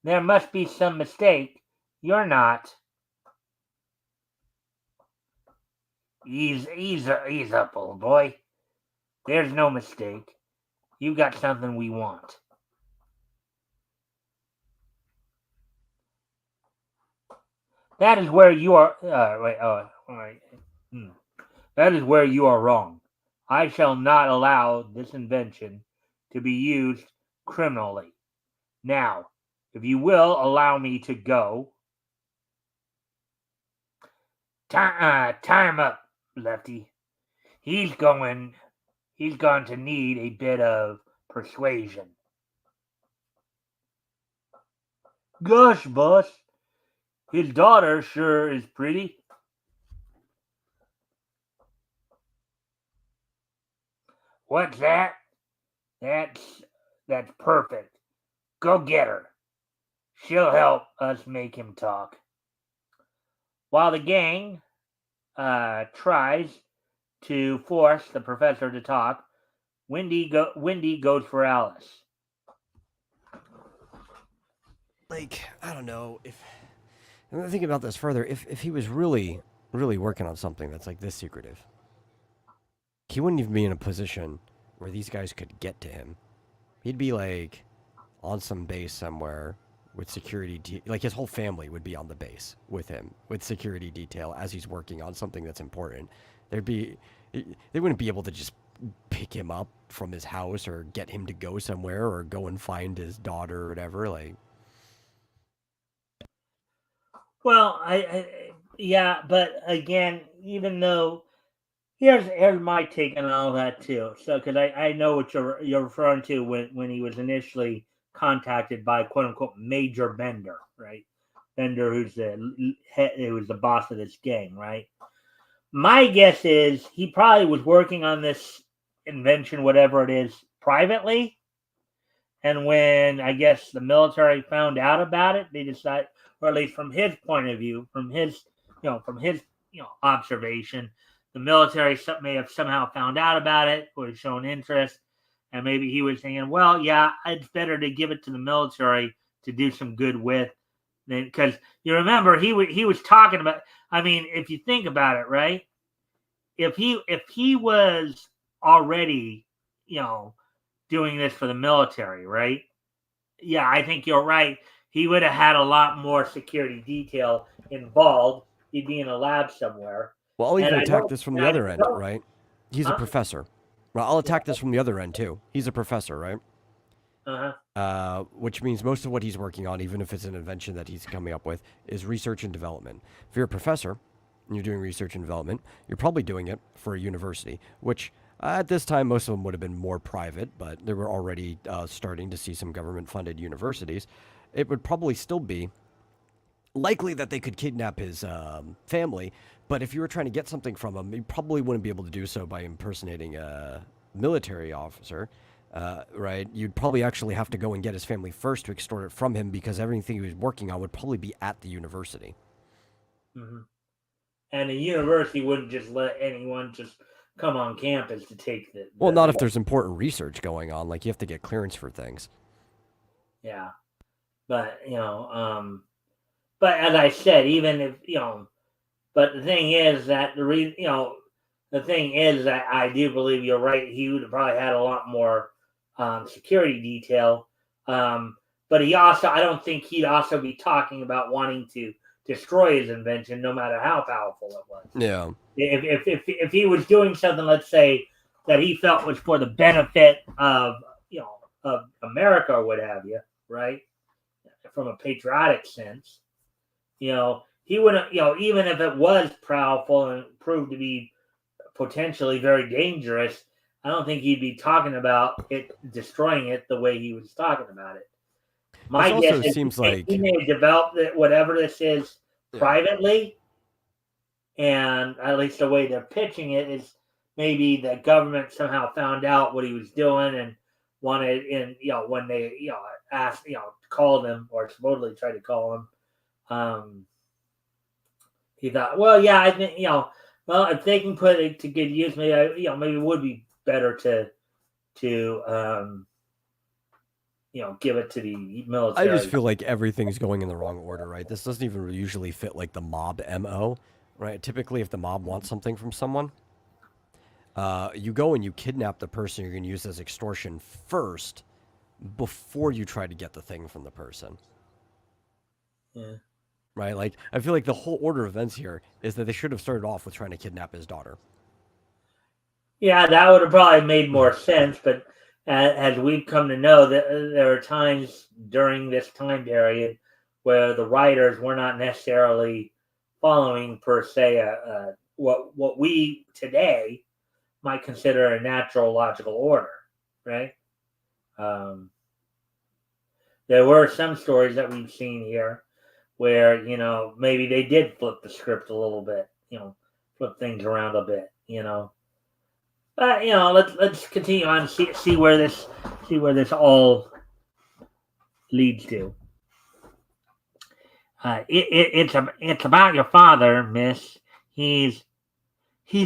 A: There must be some mistake. You're not. Ease up, old boy. There's no mistake. You got something we want. That is where you are. That is where you are wrong. I shall not allow this invention to be used criminally. Now, if you will allow me to go. Time up, Lefty. He's going to need a bit of persuasion. Gosh, boss. His daughter sure is pretty. What's that? That's perfect. Go get her. She'll help us make him talk. While the gang tries to force the professor to talk, Windy goes for Alice.
B: Like I don't know if I'm thinking about this further. If he was really working on something that's like this secretive, he wouldn't even be in a position where these guys could get to him. He'd be like on some base somewhere with security. Like his whole family would be on the base with him with security detail as he's working on something that's important. They wouldn't be able to just pick him up from his house or get him to go somewhere or go and find his daughter or whatever. Like
A: Well, yeah, but again, even though here's my take on all that too. So, because I know what you're referring to when he was initially contacted by quote unquote Major Bender, right? Bender, who's the boss of this gang, right? My guess is he probably was working on this invention, whatever it is, privately. And when I guess the military found out about it, they decided, or at least from his point of view, from his observation, the military may have somehow found out about it, or shown interest, and maybe he was thinking, well, yeah, it's better to give it to the military to do some good with, because you remember he was talking about. I mean, if you think about it, right? If he was already, doing this for the military, right? Yeah, I think you're right. He would have had a lot more security detail involved. He'd be in a lab somewhere.
B: Well, I'll
A: And
B: even
A: I
B: attack
A: don't,
B: this from
A: and
B: the
A: I
B: other end,
A: don't,
B: right? He's a
A: huh?
B: professor. Well, I'll
A: Yeah.
B: attack this from the other end too. He's a professor, right?
A: Uh-huh.
B: Which means most of what he's working on, even if it's an invention that he's coming up with, is research and development. If you're a professor and you're doing research and development, you're probably doing it for a university, which at this time most of them would have been more private, but they were already starting to see some government-funded universities. It would probably still be likely that they could kidnap his family, but if you were trying to get something from him, you probably wouldn't be able to do so by impersonating a military officer, right? You'd probably actually have to go and get his family first to extort it from him because everything he was working on would probably be at the university.
A: Hmm. And the university wouldn't just let anyone just come on campus to take
B: Well, not
A: the
B: if there's important research going on, like you have to get clearance for things.
A: yeah. But, but as I said, even if, but the thing is that the thing is that I do believe you're right. He would have probably had a lot more security detail. But I don't think he'd also be talking about wanting to destroy his invention, no matter how powerful it was.
B: Yeah.
A: If he was doing something, let's say, that he felt was for the benefit of of America or what have you, right? From a patriotic sense, he wouldn't, even if it was powerful and proved to be potentially very dangerous, I don't think he'd be talking about it destroying it the way he was talking about it.
B: This
A: My guess
B: also
A: is
B: seems
A: he
B: like,
A: may have developed it, whatever this is,
B: yeah.
A: privately, and at least the way they're pitching it is maybe the government somehow found out what he was doing and wanted, and when they asked, called him or supposedly tried to call him, he thought, well, yeah, I think, well, if they can put it to good use, maybe maybe it would be better to give it to the
B: I just
A: military.
B: feel like everything's going in the wrong order, right? This doesn't even usually fit like the mob MO, right? Typically, if the mob wants something from someone, you go and you kidnap the person you're going to use as extortion first before you try to get the thing from the person,
A: Yeah.
B: right? Like, I feel like the whole order of events here is that they should have started off with trying to kidnap his daughter.
A: Yeah, that would have probably made more sense. But as we've come to know, that there are times during this time period where the writers were not necessarily following per se what we today might consider a natural logical order, right? Um, there were some stories that we've seen here where maybe they did flip the script a little bit, flip things around a bit, But let's continue on and see where this all leads to. It's about your father, Miss. He's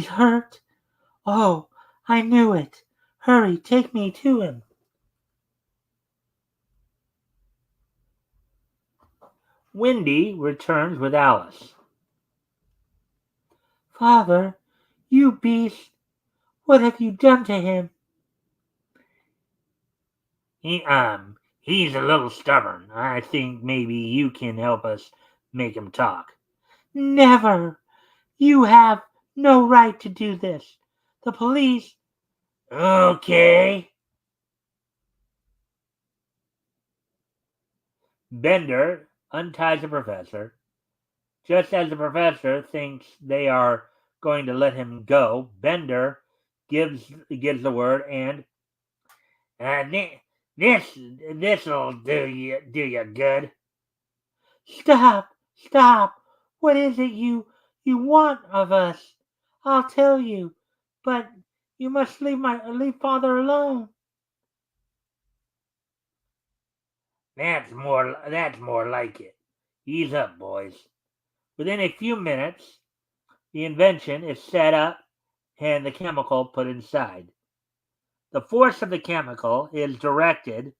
A: hurt. Oh, I knew it. Hurry, take me to him. Wendy returns with Alice. Father, you beast! What have you done to him? He's a little stubborn. I think maybe you can help us make him talk. Never! You have no right to do this. The police. Okay. Bender unties the professor Just as the professor thinks they are going to let him go, Bender gives the word, and uh, this'll do you good. Stop! What is it you want of us? I'll tell you, but you must leave father alone. That's more like it. Ease up, boys. Within a few minutes, the invention is set up and the chemical put inside. The force of the chemical is directed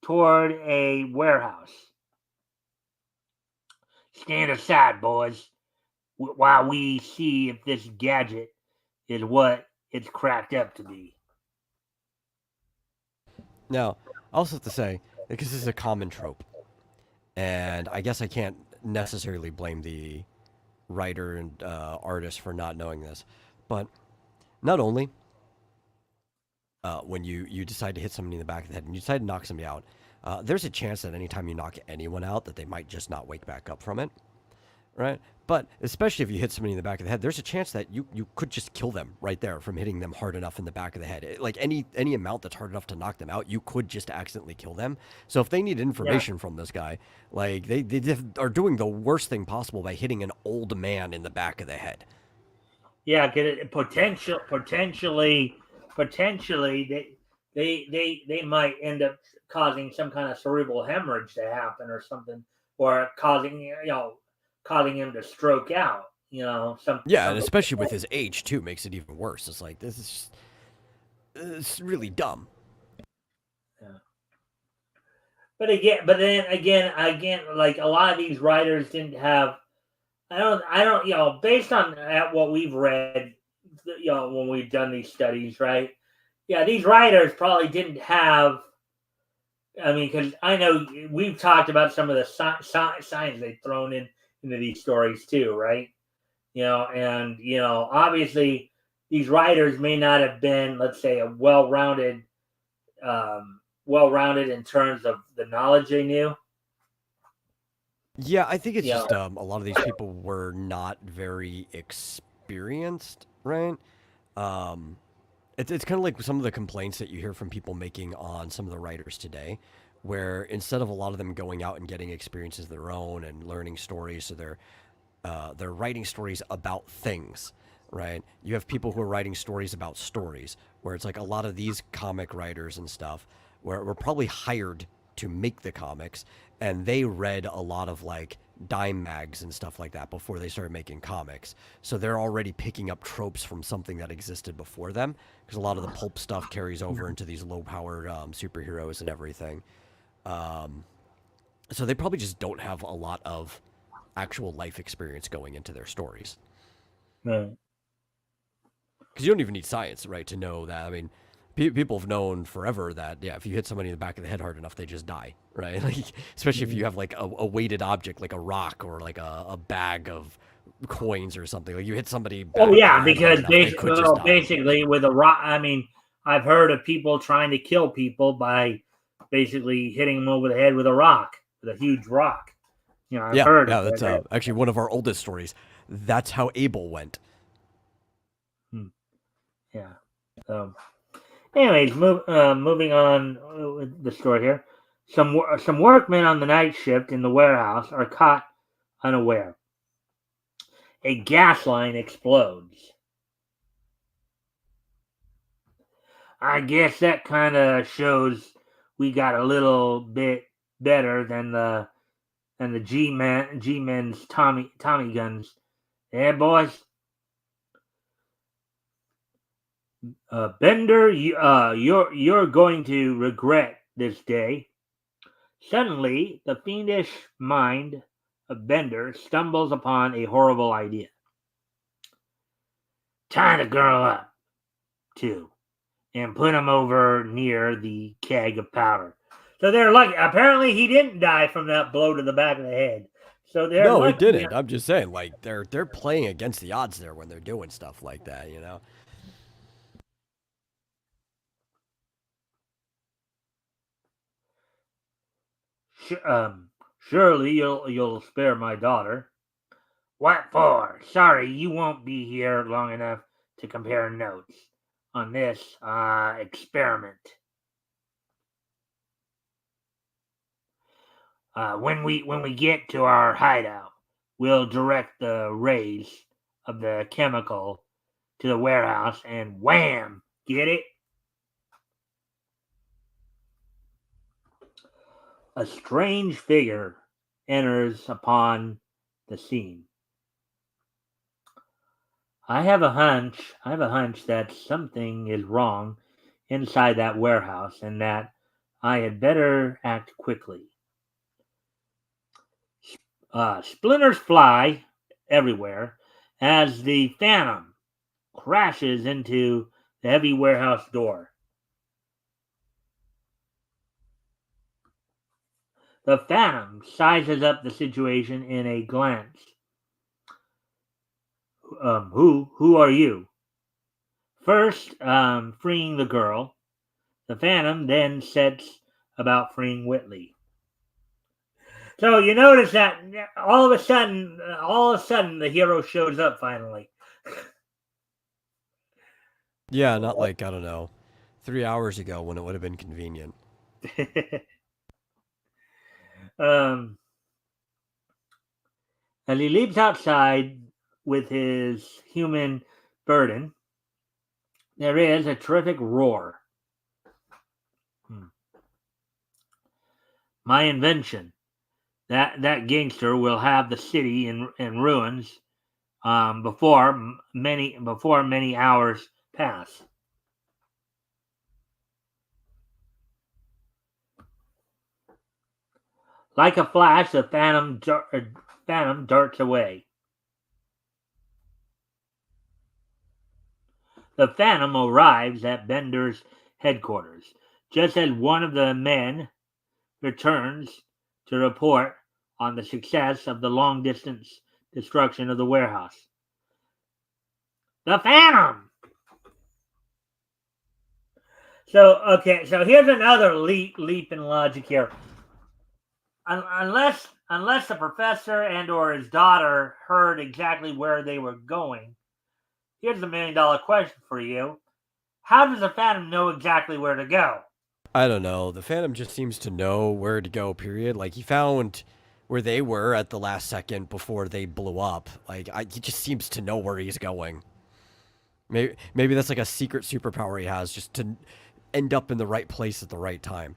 A: toward a warehouse. Stand aside, boys, while we see if this gadget is what it's cracked up to be.
B: Now, I also have to say, because this is a common trope, and I guess I can't necessarily blame the writer and artist for not knowing this, but not only when you decide to hit somebody in the back of the head and you decide to knock somebody out, there's a chance that anytime you knock anyone out, that they might just not wake back up from it, right? But especially if you hit somebody in the back of the head, there's a chance that you could just kill them right there from hitting them hard enough in the back of the head. Like any amount that's hard enough to knock them out, you could just accidentally kill them. So if they need
A: Yeah,
B: information from this guy, like they are doing the worst thing possible by hitting an old man in the back of the head.
A: yeah, get it potentially they might end up causing some kind of cerebral hemorrhage to happen or something, or causing him to stroke out.
B: Yeah, and
A: Something.
B: especially with his age too, makes it even worse. It's like this is it's really dumb.
A: Yeah. But then again, like a lot of these writers didn't have. I don't. Based on what we've read, when we've done these studies, right? Yeah, these writers probably didn't have. I mean, because I know we've talked about some of the science they've thrown into these stories too, right? And obviously these writers may not have been, let's say, a well-rounded in terms of the knowledge they knew.
B: Yeah, I think it's
A: You know,
B: just a lot of these people were not very experienced, right? Um, it's kind of like some of the complaints that you hear from people making on some of the writers today, where instead of a lot of them going out and getting experiences of their own and learning stories, so they're writing stories about things, right? You have people who are writing stories about stories, where it's like a lot of these comic writers and stuff, where were probably hired to make the comics, and they read a lot of like dime mags and stuff like that before they started making comics. So they're already picking up tropes from something that existed before them, because a lot of the pulp stuff carries over into these low-powered superheroes and everything. Um, so they probably just don't have a lot of actual life experience going into their stories.
A: right.
B: Because you don't even need science, right, to know that. I mean, people have known forever that yeah, if you hit somebody in the back of the head hard enough, they just die, right? Like, especially if you have like a weighted object like a rock or like a bag of coins or something. Like you hit somebody
A: Oh
B: back of
A: yeah,
B: the head hard
A: because
B: enough, they could just die.
A: basically with a rock. I mean, I've heard of people trying to kill people by basically hitting them over the head with a rock, with a huge rock. I've
B: Yeah,
A: heard of
B: yeah, that's
A: that.
B: actually one of our oldest stories. That's how Abel went.
A: Hmm, yeah. So, anyways, moving on with the story here. Some workmen on the night shift in the warehouse are caught unaware. A gas line explodes. I guess that kind of shows we got a little bit better than the G men's Tommy guns. Yeah, boys. Bender, you're going to regret this day. Suddenly, the fiendish mind of Bender stumbles upon a horrible idea. Tie the girl up, too, and put him over near the keg of powder. So they're lucky. Apparently, he didn't die from that blow to the back of the head. So they're
B: No, he
A: lucky.
B: didn't. I'm just saying, like they're playing against the odds there when they're doing stuff like that, you know.
A: Surely you'll spare my daughter. What for? Sorry, you won't be here long enough to compare notes on this experiment. When we get to our hideout, we'll direct the rays of the chemical to the warehouse and wham! Get it? A strange figure enters upon the scene. I have a hunch that something is wrong inside that warehouse and that I had better act quickly. Splinters fly everywhere as the Phantom crashes into the heavy warehouse door. The Phantom sizes up the situation in a glance. Who are you? First, freeing the girl. The Phantom then sets about freeing Whitley. So you notice that all of a sudden, the hero shows up finally.
B: Yeah, not like, I don't know, 3 hours ago when it would have been convenient.
A: As he leaps outside with his human burden, there is a terrific roar. My invention. That gangster will have the city in ruins before many hours pass. Like a flash, the Phantom darts away. The Phantom arrives at Bender's headquarters just as one of the men returns to report on the success of the long-distance destruction of the warehouse. The Phantom! So here's another leap in logic here. Unless the professor and or his daughter heard exactly where they were going, here's the $1 million question for you. How does the Phantom know exactly where to go?
B: I don't know. The Phantom just seems to know where to go, period. Like, he found where they were at the last second before they blew up. Like, he just seems to know where he's going. Maybe that's like a secret superpower he has, just to end up in the right place at the right time.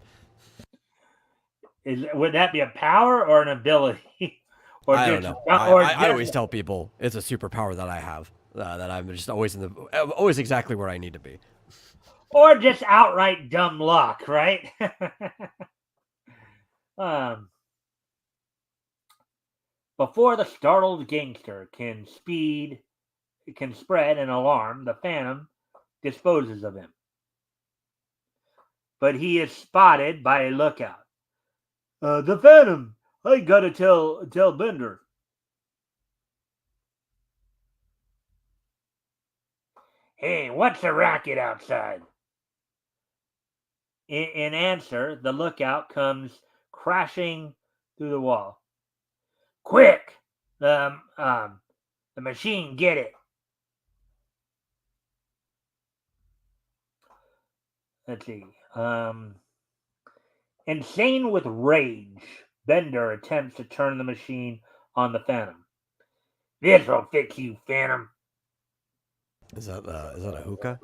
A: Would that be a power or an ability?
B: I don't know. I always tell people it's a superpower that I have. That I'm just always exactly where I need to be.
A: Or just outright dumb luck, right? Before the startled gangster can spread an alarm, the Phantom disposes of him. But he is spotted by a lookout. The Phantom, I gotta tell Bender. Hey, what's the racket outside? In answer, the lookout comes crashing through the wall. Quick! The machine, get it. Let's see. Insane with rage, Bender attempts to turn the machine on the Phantom. This will fix you, Phantom.
B: Is that a hookah?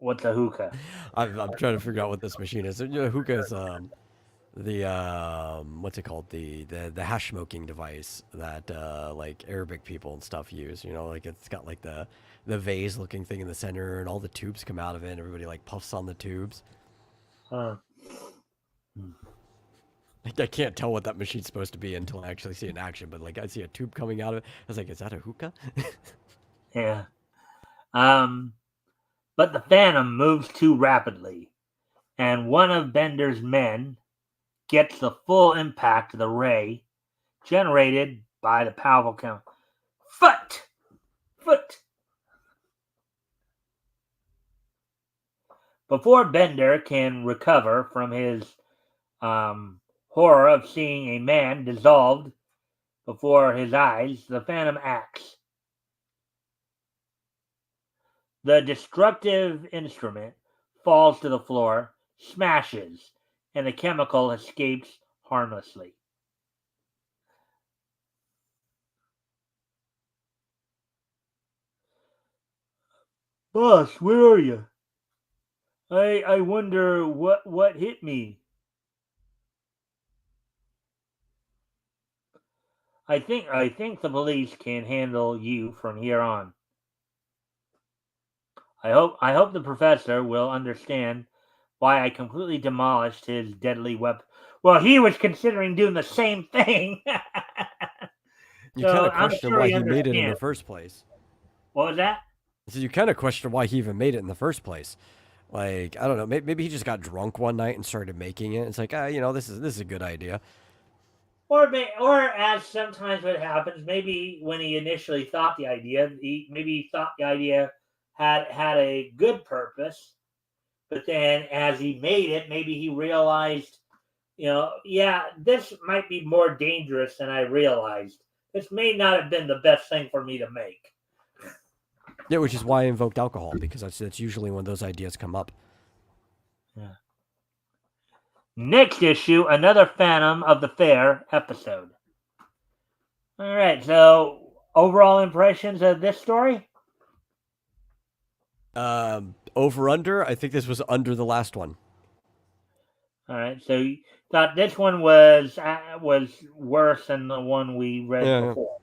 A: What's a hookah?
B: I'm trying to figure out what this machine is. Hookah is the what's it called, the hash smoking device that like Arabic people and stuff use. You know, like it's got like the vase looking thing in the center, and all the tubes come out of it, and everybody like puffs on the tubes. I can't tell what that machine's supposed to be until I actually see it in action, but like I see a tube coming out of it. I was like, is that a hookah?
A: Yeah. But the Phantom moves too rapidly, and one of Bender's men gets the full impact of the ray generated by the powerful chemical. Foot! Before Bender can recover from his horror of seeing a man dissolved before his eyes, the Phantom acts. The destructive instrument falls to the floor, smashes, and the chemical escapes harmlessly. Boss, where are you? I wonder what hit me. I think the police can handle you from here on. I hope the professor will understand why I completely demolished his deadly weapon. Well, he was considering doing the same thing.
B: You kind
A: So
B: of
A: I'm
B: question
A: sure
B: why
A: he
B: he made it in the
A: understands.
B: first place.
A: What was that?
B: So you kind of question why he even made it in the first place. Like, I don't know, maybe he just got drunk one night and started making it. It's like, this is a good idea.
A: Or as sometimes what happens, maybe when he initially thought the idea, he thought the idea had a good purpose, but then as he made it, maybe he realized, yeah, this might be more dangerous than I realized. This may not have been the best thing for me to make.
B: Yeah, which is why I invoked alcohol, because that's usually when those ideas come up.
A: Yeah. Next issue, another Phantom of the Fair episode. All right, so overall impressions of this story?
B: Over under, I think this was under the last one.
A: All right, so you thought this one was worse than the one we read
B: Yeah.
A: before.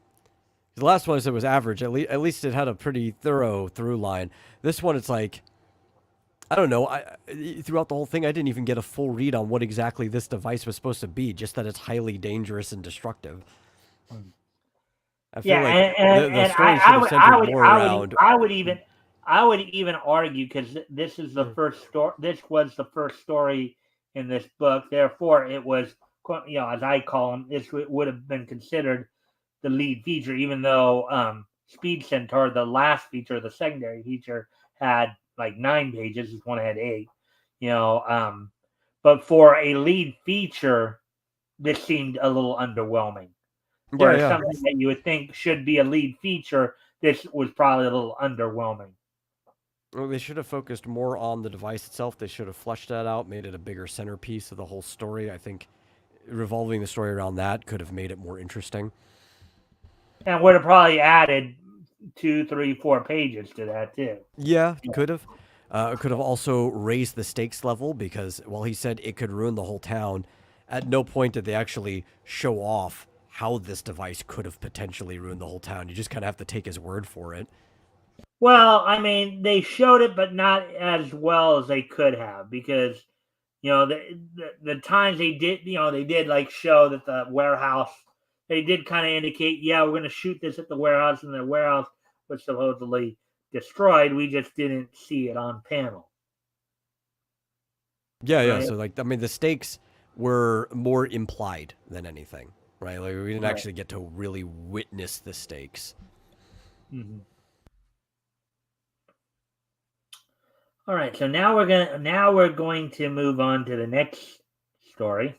B: The last one, it was average. At least it had a pretty thorough through line. This one, it's like, I don't know. Throughout the whole thing, I didn't even get a full read on what exactly this device was supposed to be. Just that it's highly dangerous and destructive. I feel
A: Yeah,
B: like the
A: and
B: story should have centered more around.
A: I would even argue, because this is the first story. This was the first story in this book. Therefore, it was, as I call them, this would have been considered the lead feature, even though Speed Centaur, the last feature, the secondary feature, had like 9 pages. This one had 8. But for a lead feature, this seemed a little underwhelming. Whereas
B: Yeah.
A: something that you would think should be a lead feature, this was probably a little underwhelming.
B: Well, they should have focused more on the device itself. They should have fleshed that out, made it a bigger centerpiece of the whole story. I think revolving the story around that could have made it more interesting.
A: And would have probably added 2, 3, 4 pages to that too.
B: Yeah, could have. Could have also raised the stakes level, because while he said it could ruin the whole town, at no point did they actually show off how this device could have potentially ruined the whole town. You just kind of have to take his word for it.
A: Well, I mean, they showed it, but not as well as they could have, because the times they did, they did like show that the warehouse. They did kind of indicate, yeah, we're going to shoot this at the warehouse, and the warehouse was supposedly destroyed. We just didn't see it on panel.
B: Yeah, yeah.
A: Right?
B: So, like, I mean, the stakes were more implied than anything, right? Like, we didn't
A: Right.
B: actually get to really witness the stakes.
A: Mm-hmm. All right, so now we're going to move on to the next story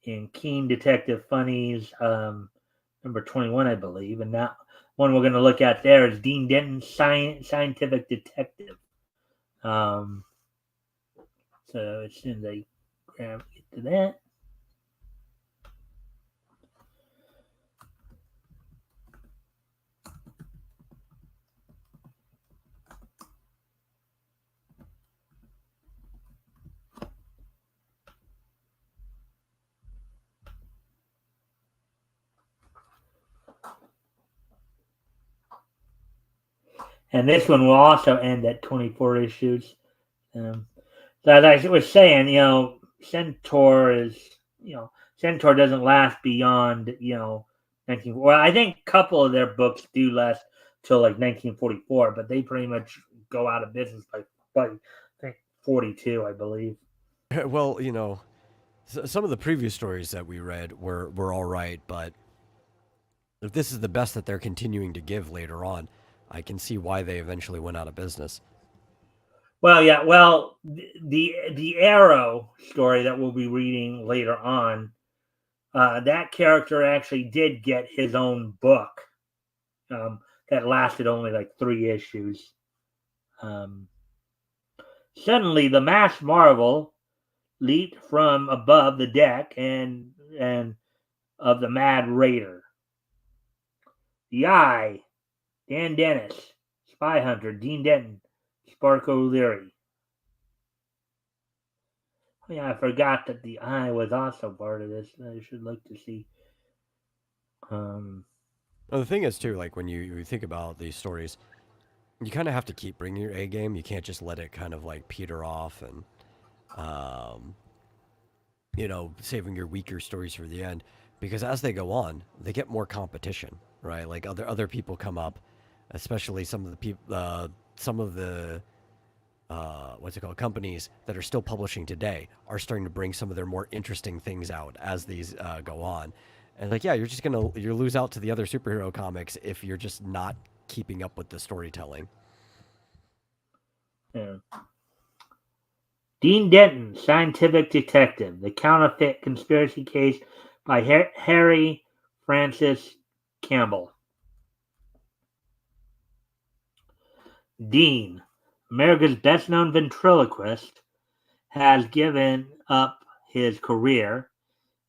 A: in Keen Detective Funnies, number 21, I believe, and that one we're going to look at there is Dean Denton's Scientific Detective. So as soon as I get to that. And this one will also end at 24 issues. So as I was saying, Centaur doesn't last beyond, 19. Well, I think a couple of their books do last till like 1944, but they pretty much go out of business by I think 42, I believe.
B: Well, some of the previous stories that we read were all right, but if this is the best that they're continuing to give later on, I can see why they eventually went out of business.
A: Well, yeah. Well, the Arrow story that we'll be reading later on, that character actually did get his own book that lasted only like 3 issues. Suddenly, the masked Marvel leaped from above the deck and of the Mad Raider. The Eye, Dan Dennis, Spy Hunter, Dean Denton, Spark O'Leary. Oh, yeah, I forgot that the Eye was also part of this. I should look to see.
B: Well, the thing is, too, like when you think about these stories, you kind of have to keep bringing your A game. You can't just let it kind of like peter off and, saving your weaker stories for the end. Because as they go on, they get more competition, right? Like other people come up, especially some of the people, some of the companies that are still publishing today are starting to bring some of their more interesting things out as these go on. And like, yeah, you lose out to the other superhero comics if you're just not keeping up with the storytelling.
A: Yeah. Dean Denton, Scientific Detective, The Counterfeit Conspiracy Case by Harry Francis Campbell. Dean, America's best-known ventriloquist, has given up his career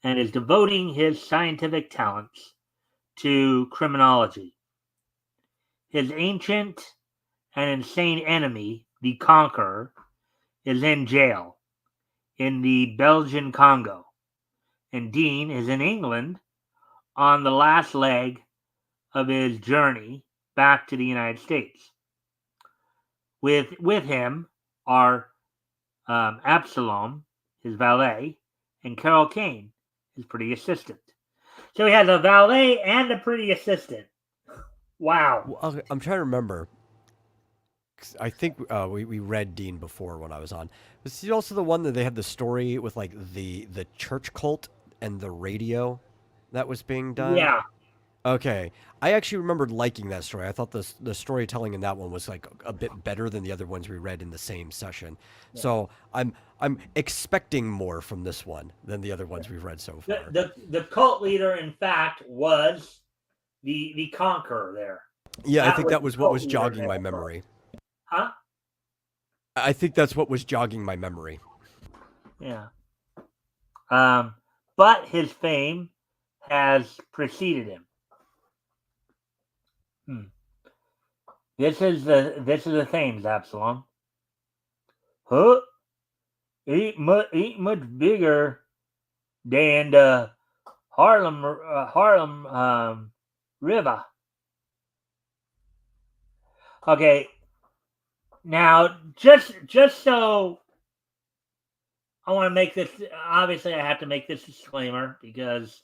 A: and is devoting his scientific talents to criminology. His ancient and insane enemy, the Conqueror, is in jail in the Belgian Congo, and Dean is in England on the last leg of his journey back to the United States. With him are Absalom, his valet, and Carol Kane, his pretty assistant. So he has a valet and a pretty assistant. Wow.
B: Well, I'm trying to remember. I think we read Dean before when I was on. Was he also the one that they had the story with like the church cult and the radio that was being done?
A: Yeah.
B: Okay, I actually remembered liking that story. I thought the storytelling in that one was like a bit better than the other ones we read in the same session. Yeah. So I'm expecting more from this one than the other ones we've read so far.
A: The cult leader, in fact, was the Conqueror there.
B: Yeah, I think that was what was jogging my memory.
A: Huh?
B: I think that's what was jogging my memory.
A: Yeah. But his fame has preceded him. This is the thing, Absalom. Huh? Ain't much bigger than the Harlem River. Okay. Now, just so I want to make this, obviously I have to make this disclaimer because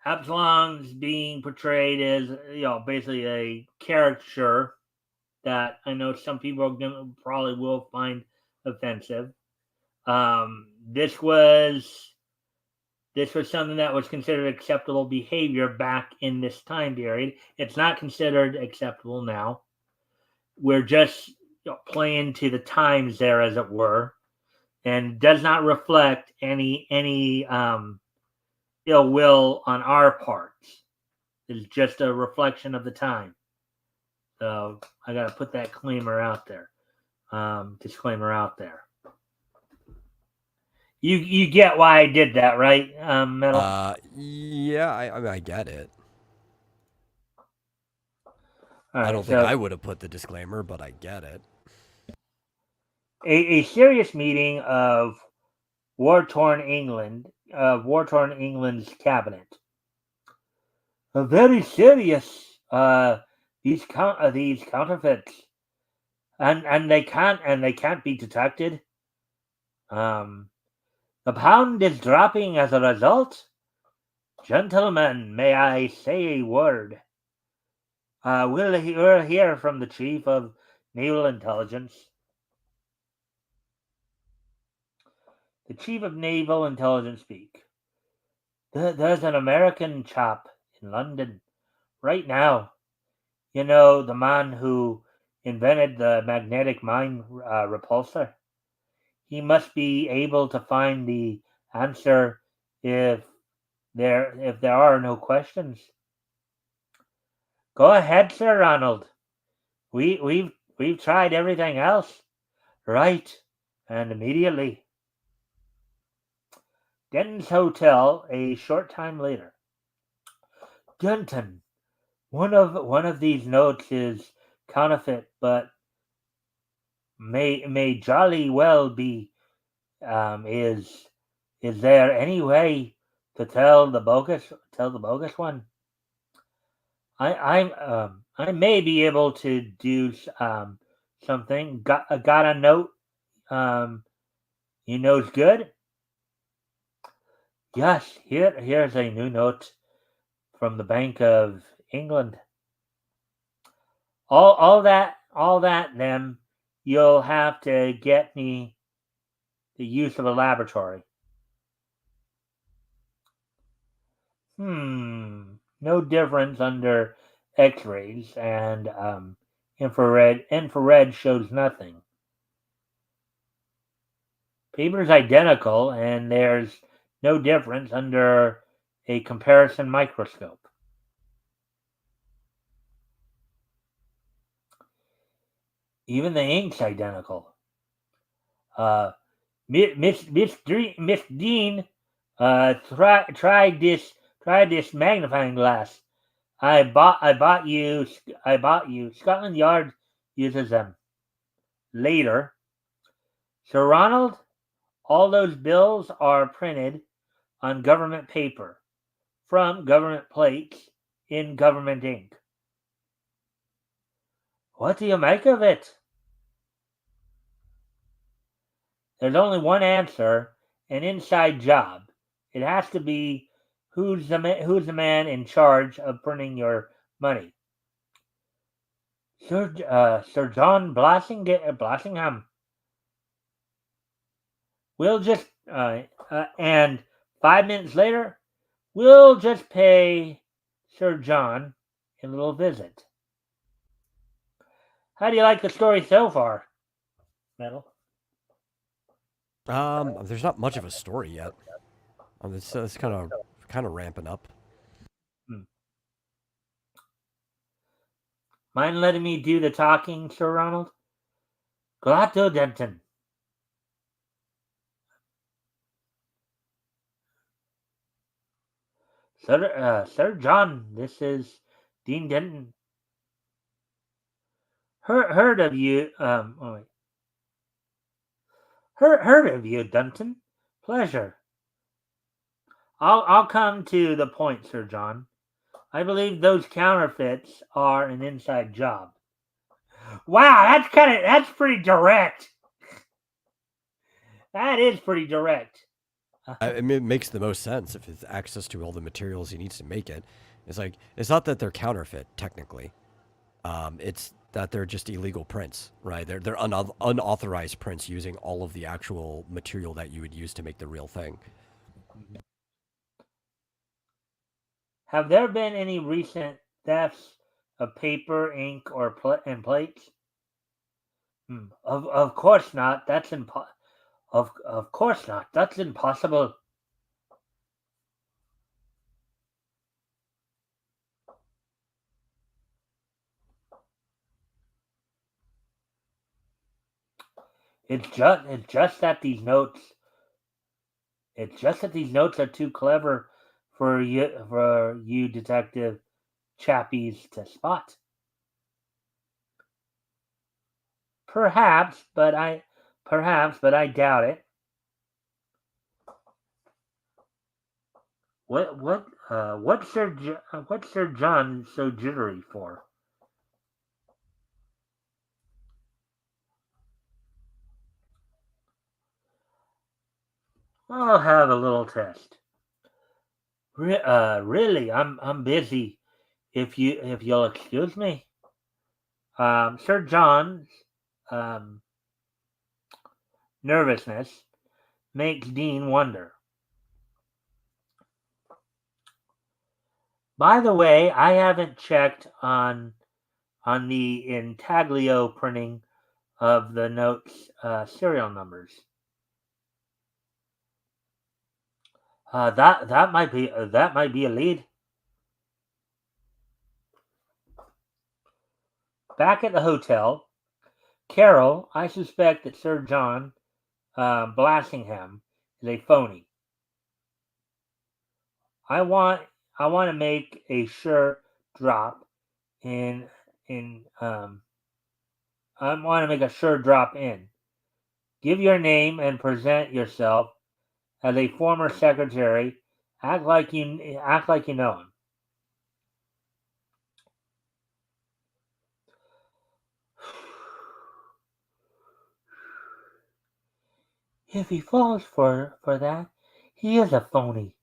A: Absalom's being portrayed as, basically a caricature that I know some people probably will find offensive. This was something that was considered acceptable behavior back in this time period. It's not considered acceptable now. We're just playing to the times there, as it were, and does not reflect any ill will on our parts. It's just a reflection of the time. So I got to put that disclaimer out there. You get why I did that, right, Metal?
B: Yeah, I get it.
A: Right,
B: I don't think I would have put the disclaimer, but I get it.
A: A serious meeting of war-torn England's cabinet. A very serious. These counterfeits, and they can't be detected. The pound is dropping as a result. Gentlemen, may I say a word? We'll hear from the Chief of Naval Intelligence. The Chief of Naval Intelligence speak. There's an American chap in London right now. You know, the man who invented the magnetic mine repulsor. He must be able to find the answer if if there are no questions. Go ahead, Sir Ronald. We've tried everything else. Right, and immediately. Denton's hotel a short time later. Denton, one of these notes is counterfeit, but may jolly well be. Is there any way to tell the bogus one? I may be able to do something. Got a note. You know's good. Yes, here's a new note from the Bank of England. All that then you'll have to get me the use of a laboratory. No difference under X-rays, and infrared shows nothing. Paper's identical, and there's no difference under a comparison microscope. Even the ink's identical. Miss Dean, try this magnifying glass. I bought you. Scotland Yard uses them. Later, Sir Ronald, all those bills are printed on government paper, from government plates, in government ink. What do you make of it? There's only one answer: an inside job. It has to be who's the man in charge of printing your money. Sir John Blassingham. We'll just and 5 minutes later, we'll just pay Sir John a little visit. How do you like the story so far, Metal?
B: There's not much of a story yet. It's kind of ramping up.
A: Mind letting me do the talking, Sir Ronald? Glad to, Denton. Sir John, this is Dean Denton. Heard of you? Heard of you, Denton. Pleasure. I'll come to the point, Sir John. I believe those counterfeits are an inside job. Wow, that's pretty direct. That is pretty direct.
B: I mean, it makes the most sense if it's access to all the materials he needs to make it. It's not that they're counterfeit technically. It's that they're just illegal prints, right? They're unauthorized prints using all of the actual material that you would use to make the real thing.
A: Have there been any recent thefts of paper, ink, and plates? Of course not. That's Of course not. That's impossible. It's just that these notes. It's just that these notes are too clever for you detective chappies to spot. Perhaps, but I doubt it. What's Sir John so jittery for? I'll have a little test. Really, I'm busy. If you'll excuse me, Sir John's nervousness makes Dean wonder. By the way, I haven't checked on the intaglio printing of the notes serial numbers. That might be a lead. Back at the hotel, Carol, I suspect that Sir John Blassingham is a phony. I want to make a sure drop in I want to make a sure drop in. Give your name and present yourself as a former secretary. Act like you know him. If he falls for that, he is a phony.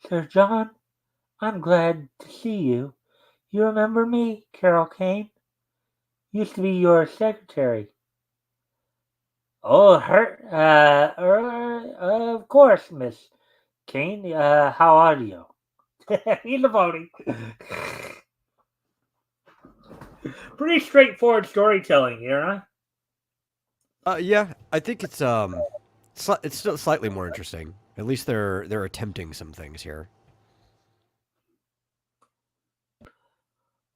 A: Sir John, I'm glad to see you. You remember me, Carol Kane? Used to be your secretary. Oh, her? Of course, Miss Kane. How are you? He's a phony. Pretty straightforward storytelling here, huh?
B: Yeah, I think it's still slightly more interesting. At least they're attempting some things here.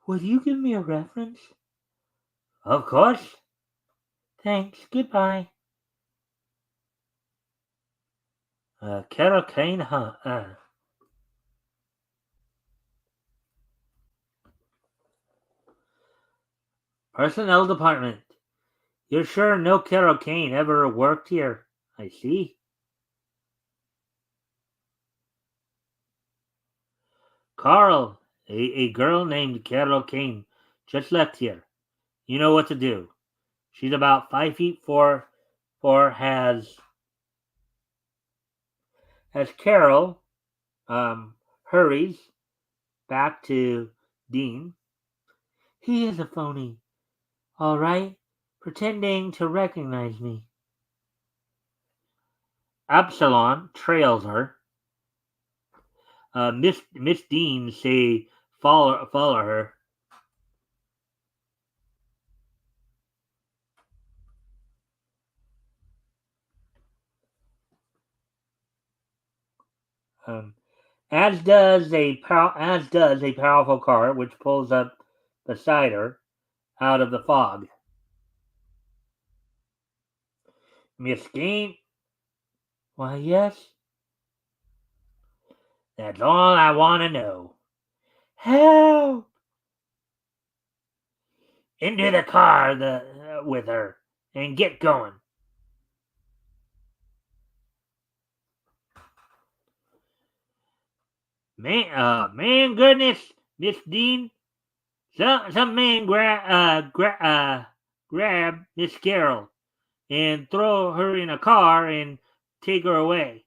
A: Would you give me a reference? Of course. Thanks. Goodbye. Carol Kane, huh? Personnel department. You're sure no Carol Kane ever worked here? I see. Carl, a girl named Carol Kane just left here. You know what to do. She's about 5'4", as Carol hurries back to Dean. He is a phony, all right, pretending to recognize me. Absalom trails her. Miss Dean say follow her. Um, as does a powerful car which pulls up beside her out of the fog. Miss Dean, why yes, that's all I want to know. Help! Into the car with her and get going. Man, goodness, Miss Dean, some man grab Miss Carol and throw her in a car and take her away.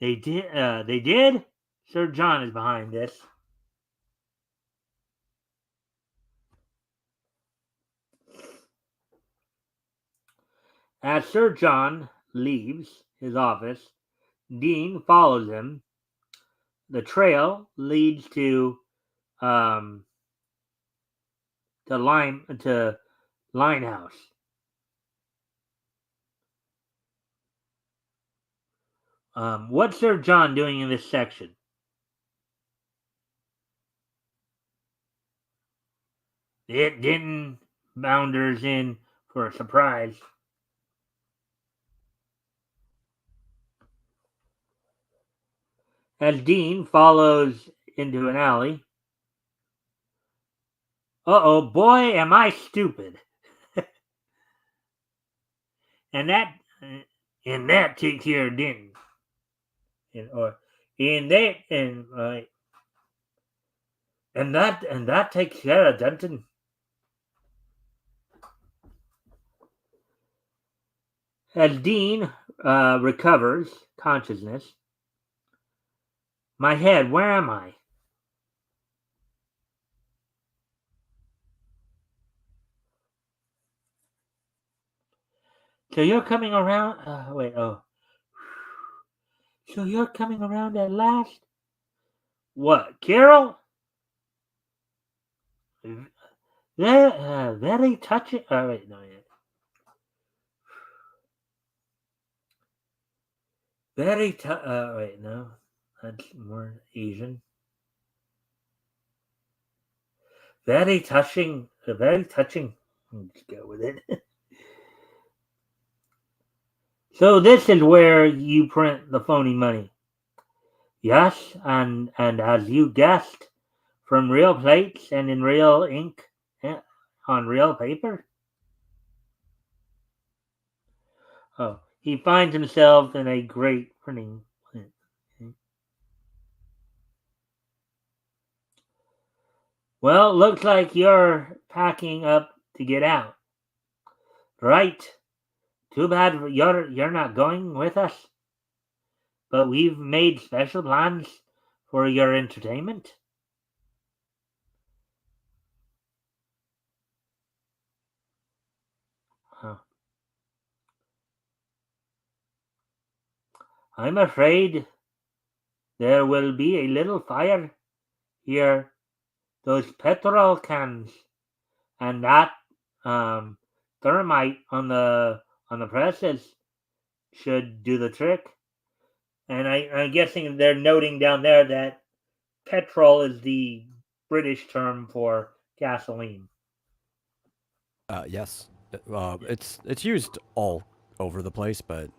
A: They did. They did. Sir John is behind this. As Sir John leaves his office, Dean follows him. The trail leads to Limehouse. What's Sir John doing in this section? It didn't bounders in for a surprise. As Dean follows into an alley. Uh-oh, boy, am I stupid. and that takes care of Denton. And that takes care of Denton. As Dean recovers consciousness, my head, where am I? So you're coming around. So you're coming around at last? What, Carol? Very touching. Oh, wait, no, yeah. Wait, no. That's more Asian. Very touching. Very touching. Let's go with it. So this is where you print the phony money. Yes, and as you guessed, from real plates and in real ink on real paper. Oh, he finds himself in a great printing plant. Well, looks like you're packing up to get out. Right. Too bad you're not going with us. But we've made special plans for your entertainment. Huh. I'm afraid there will be a little fire here. Those petrol cans and that um, thermite on the presses should do the trick. And I'm guessing they're noting down there that petrol is the British term for gasoline.
B: Yes. It's used all over the place, but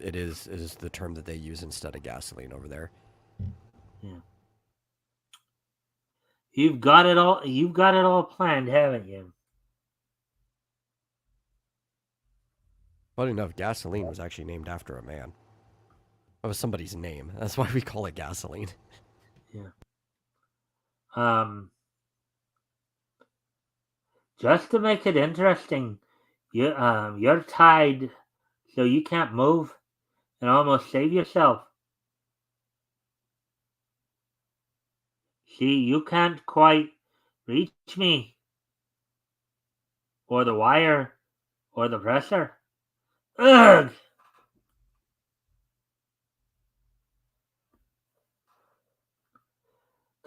B: it is the term that they use instead of gasoline over there.
A: Yeah. You've got it all. You've got it all planned, haven't you?
B: Funny enough, gasoline was actually named after a man. That was somebody's name. That's why we call it gasoline.
A: Yeah. Um. Just to make it interesting, you're tied, so you can't move and almost save yourself. See, you can't quite reach me, or the wire, or the presser. Ugh!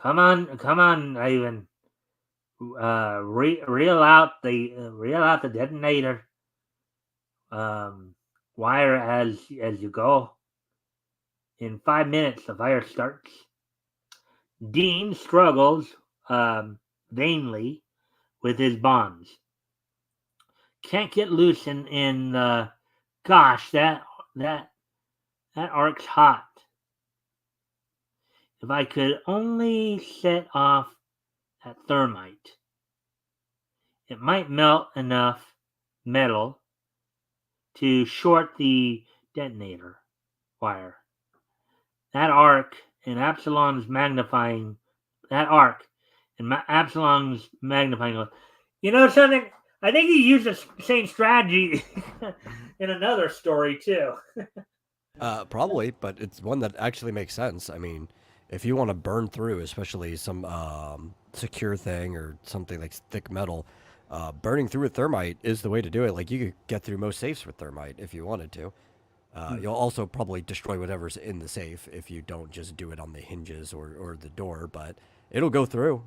A: Come on, Ivan. Reel out the detonator wire as you go. In 5 minutes, the fire starts. Dean struggles vainly with his bonds. Can't get loose in gosh, that arc's hot. If I could only set off that thermite, it might melt enough metal to short the detonator wire. That arc and Absalom's magnifying magnifying. You know something? I think he used the same strategy in another story too.
B: Probably, but it's one that actually makes sense. I mean, if you want to burn through, especially some secure thing or something like thick metal, burning through with thermite is the way to do it. Like you could get through most safes with thermite if you wanted to. You'll also probably destroy whatever's in the safe if you don't just do it on the hinges or the door, but it'll go through.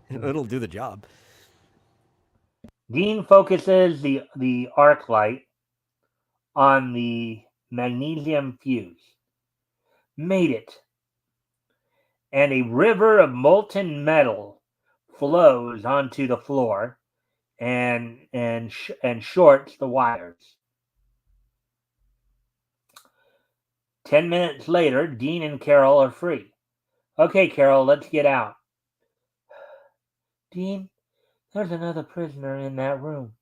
B: It'll do the job.
A: Dean focuses the arc light on the magnesium fuse. Made it. And a river of molten metal flows onto the floor and shorts the wires. 10 minutes later, Dean and Carol are free. Okay, Carol, let's get out. Dean, there's another prisoner in that room.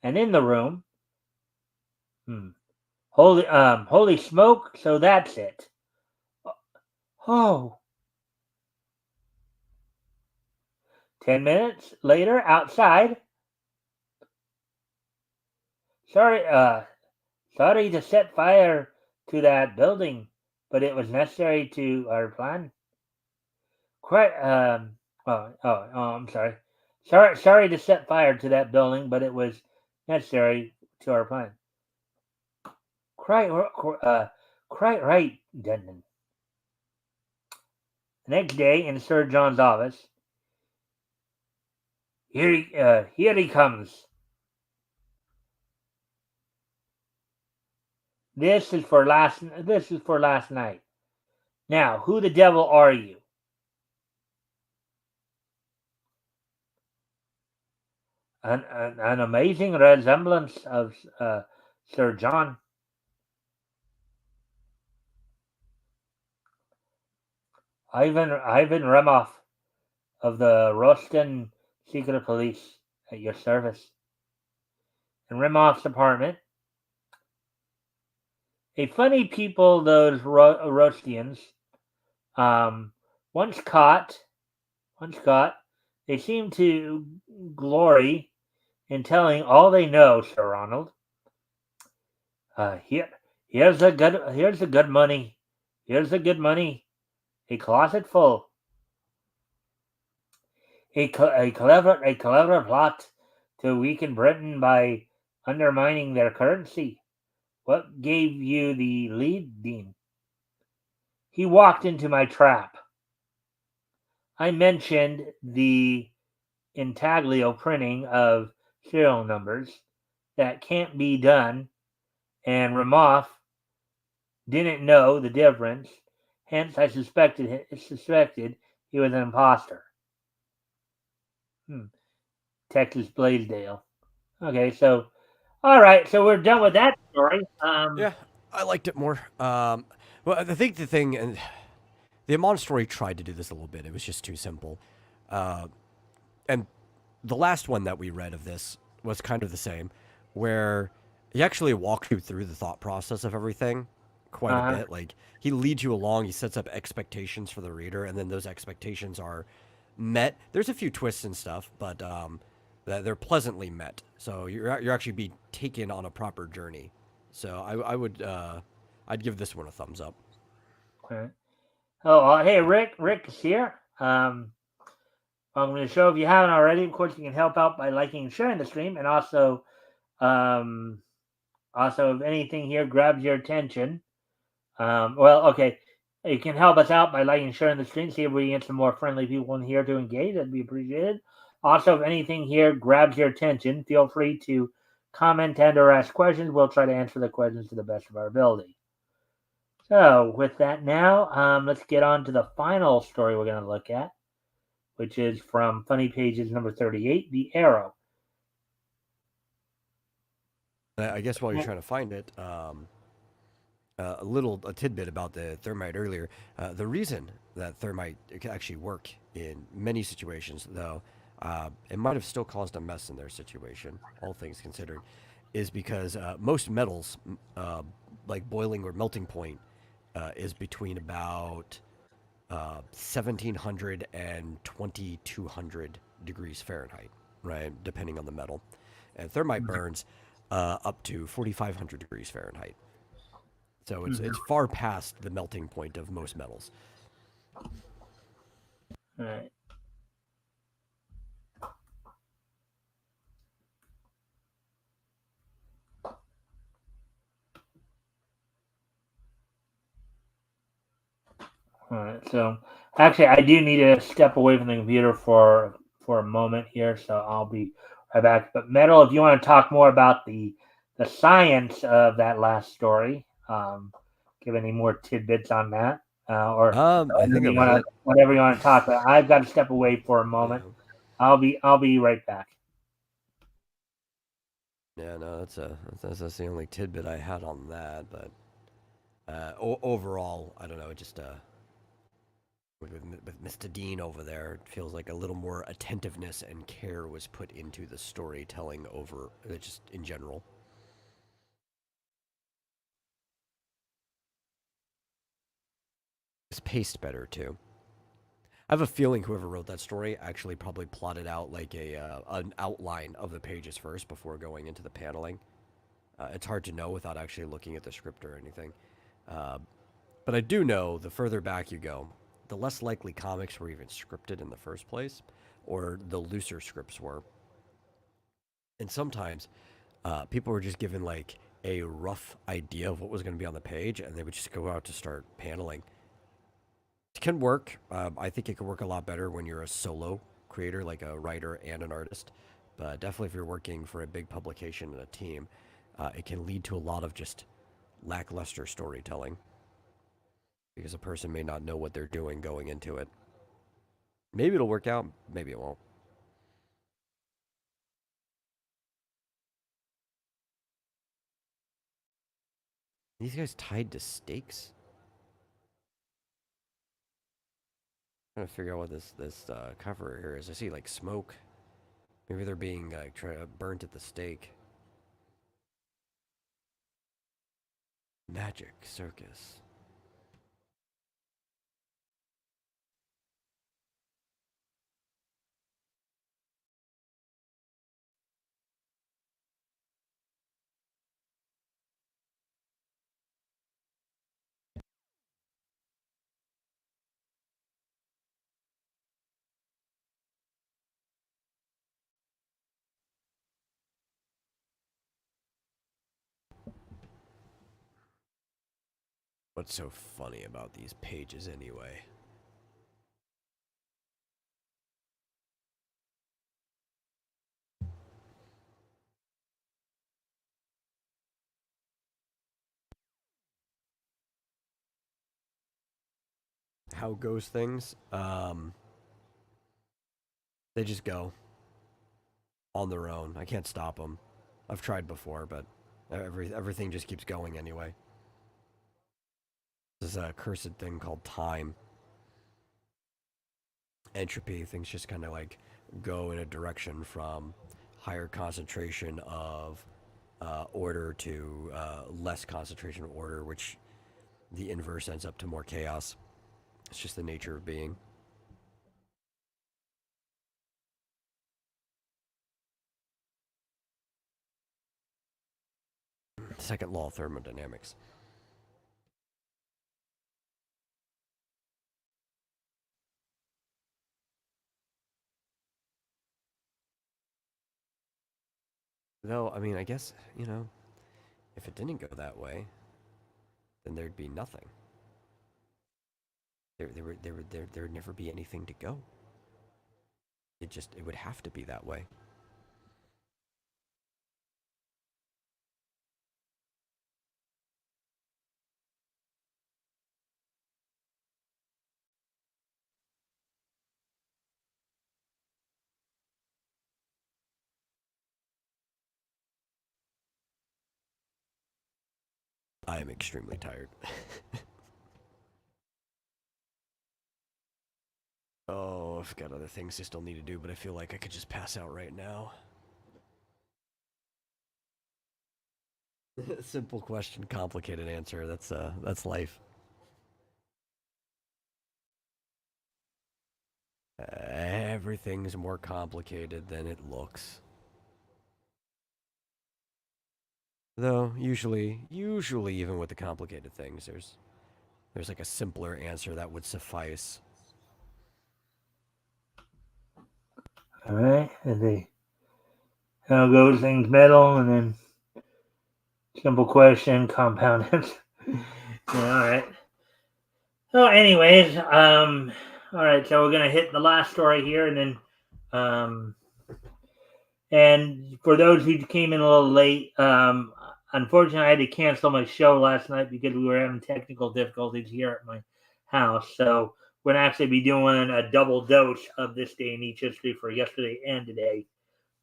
A: And in the room, holy smoke, so that's it. Oh. 10 minutes later, outside. Sorry to set fire to that building, but it was necessary to our plan. Quite, I'm sorry. Sorry to set fire to that building, but it was necessary to our plan. Quite right, Denton. The next day, in Sir John's office, here he comes. This is for last. This is for last night. Now, who the devil are you? An amazing resemblance of Sir John. Ivan Remoff of the Roston Secret Police at your service. In Remoff's apartment, a funny people, those Rostians. Once caught, they seem to glory in telling all they know, Sir Ronald. Here's the good money. Here's the good money. A closet full. A clever plot to weaken Britain by undermining their currency. What gave you the lead, Dean? He walked into my trap. I mentioned the intaglio printing of serial numbers that can't be done, and Ramoff didn't know the difference. Hence, I suspected he was an imposter. Texas Blaisdell. Okay, so all right, so we're done with that story.
B: Yeah, I liked it more. Well, I think the thing, and the Amon story tried to do this a little bit. It was just too simple. And the last one that we read of this was kind of the same, where he actually walks you through the thought process of everything quite a bit. Like, he leads you along, he sets up expectations for the reader, and then those expectations are met. There's a few twists and stuff, but they're pleasantly met. So you're actually being taken on a proper journey. So I'd give this one a thumbs up.
A: Okay. Oh, hey, Rick is here. I'm going to show, if you haven't already, of course, you can help out by liking and sharing the stream, and also if anything here grabs your attention, okay, you can help us out by liking and sharing the stream. See if we can get some more friendly people in here to engage. That'd be appreciated. Also, if anything here grabs your attention, feel free to comment and or ask questions. We'll try to answer the questions to the best of our ability. So, with that now, let's get on to the final story we're going to look at, which is from Funny Pages number 38, The Arrow.
B: I guess while you're trying to find it, a tidbit about the thermite earlier. The reason that thermite can actually work in many situations, though it might have still caused a mess in their situation, all things considered, is because most metals, like boiling or melting point, is between about 1700 and 2200 degrees Fahrenheit, right? Depending on the metal. And thermite burns up to 4500 degrees Fahrenheit. So it's far past the melting point of most metals.
A: All right. All right. So actually, I do need to step away from the computer for a moment here, so I'll be right back. But Metal, if you want to talk more about the science of that last story, give any more tidbits on that, or
B: I think
A: whatever you want to talk about. I've got to step away for a moment. Yeah. I'll be right back.
B: Yeah, no, that's the only tidbit I had on that. But overall, I don't know. Just with Mr. Dean over there, it feels like a little more attentiveness and care was put into the storytelling over just in general. It's paced better too. I have a feeling whoever wrote that story actually probably plotted out like an outline of the pages first before going into the paneling. It's hard to know without actually looking at the script or anything. But I do know the further back you go, the less likely comics were even scripted in the first place, or the looser scripts were. And sometimes people were just given like a rough idea of what was going to be on the page, and they would just go out to start paneling. It can work. I think it can work a lot better when you're a solo creator, like a writer and an artist. But definitely if you're working for a big publication and a team, it can lead to a lot of just lackluster storytelling because a person may not know what they're doing going into it. Maybe it'll work out, maybe it won't. These guys tied to stakes? I'm trying to figure out what this cover here is. I see like smoke. Maybe they're being like burnt at the stake. Magic circus. What's so funny about these pages anyway? How goes things? They just go on their own. I can't stop them. I've tried before, but everything just keeps going anyway. This is a cursed thing called time. Entropy, things just kind of like go in a direction from higher concentration of order to less concentration of order, which the inverse ends up to more chaos. It's just the nature of being. Second law of thermodynamics. Though, I mean, I guess, if it didn't go that way, then there'd be nothing. There'd never be anything to go. It would have to be that way. I am extremely tired. Oh, I've got other things I still need to do, but I feel like I could just pass out right now. Simple question, complicated answer. That's life. Everything's more complicated than it looks. Though usually even with the complicated things, there's like a simpler answer that would suffice.
A: All right, and they how goes things metal, and then simple question, compound answer. Yeah, all right. So, anyways, all right. So we're gonna hit the last story here, and then, and for those who came in a little late, unfortunately, I had to cancel my show last night because we were having technical difficulties here at my house. So we're gonna actually be doing a double dose of this day in each history for yesterday and today.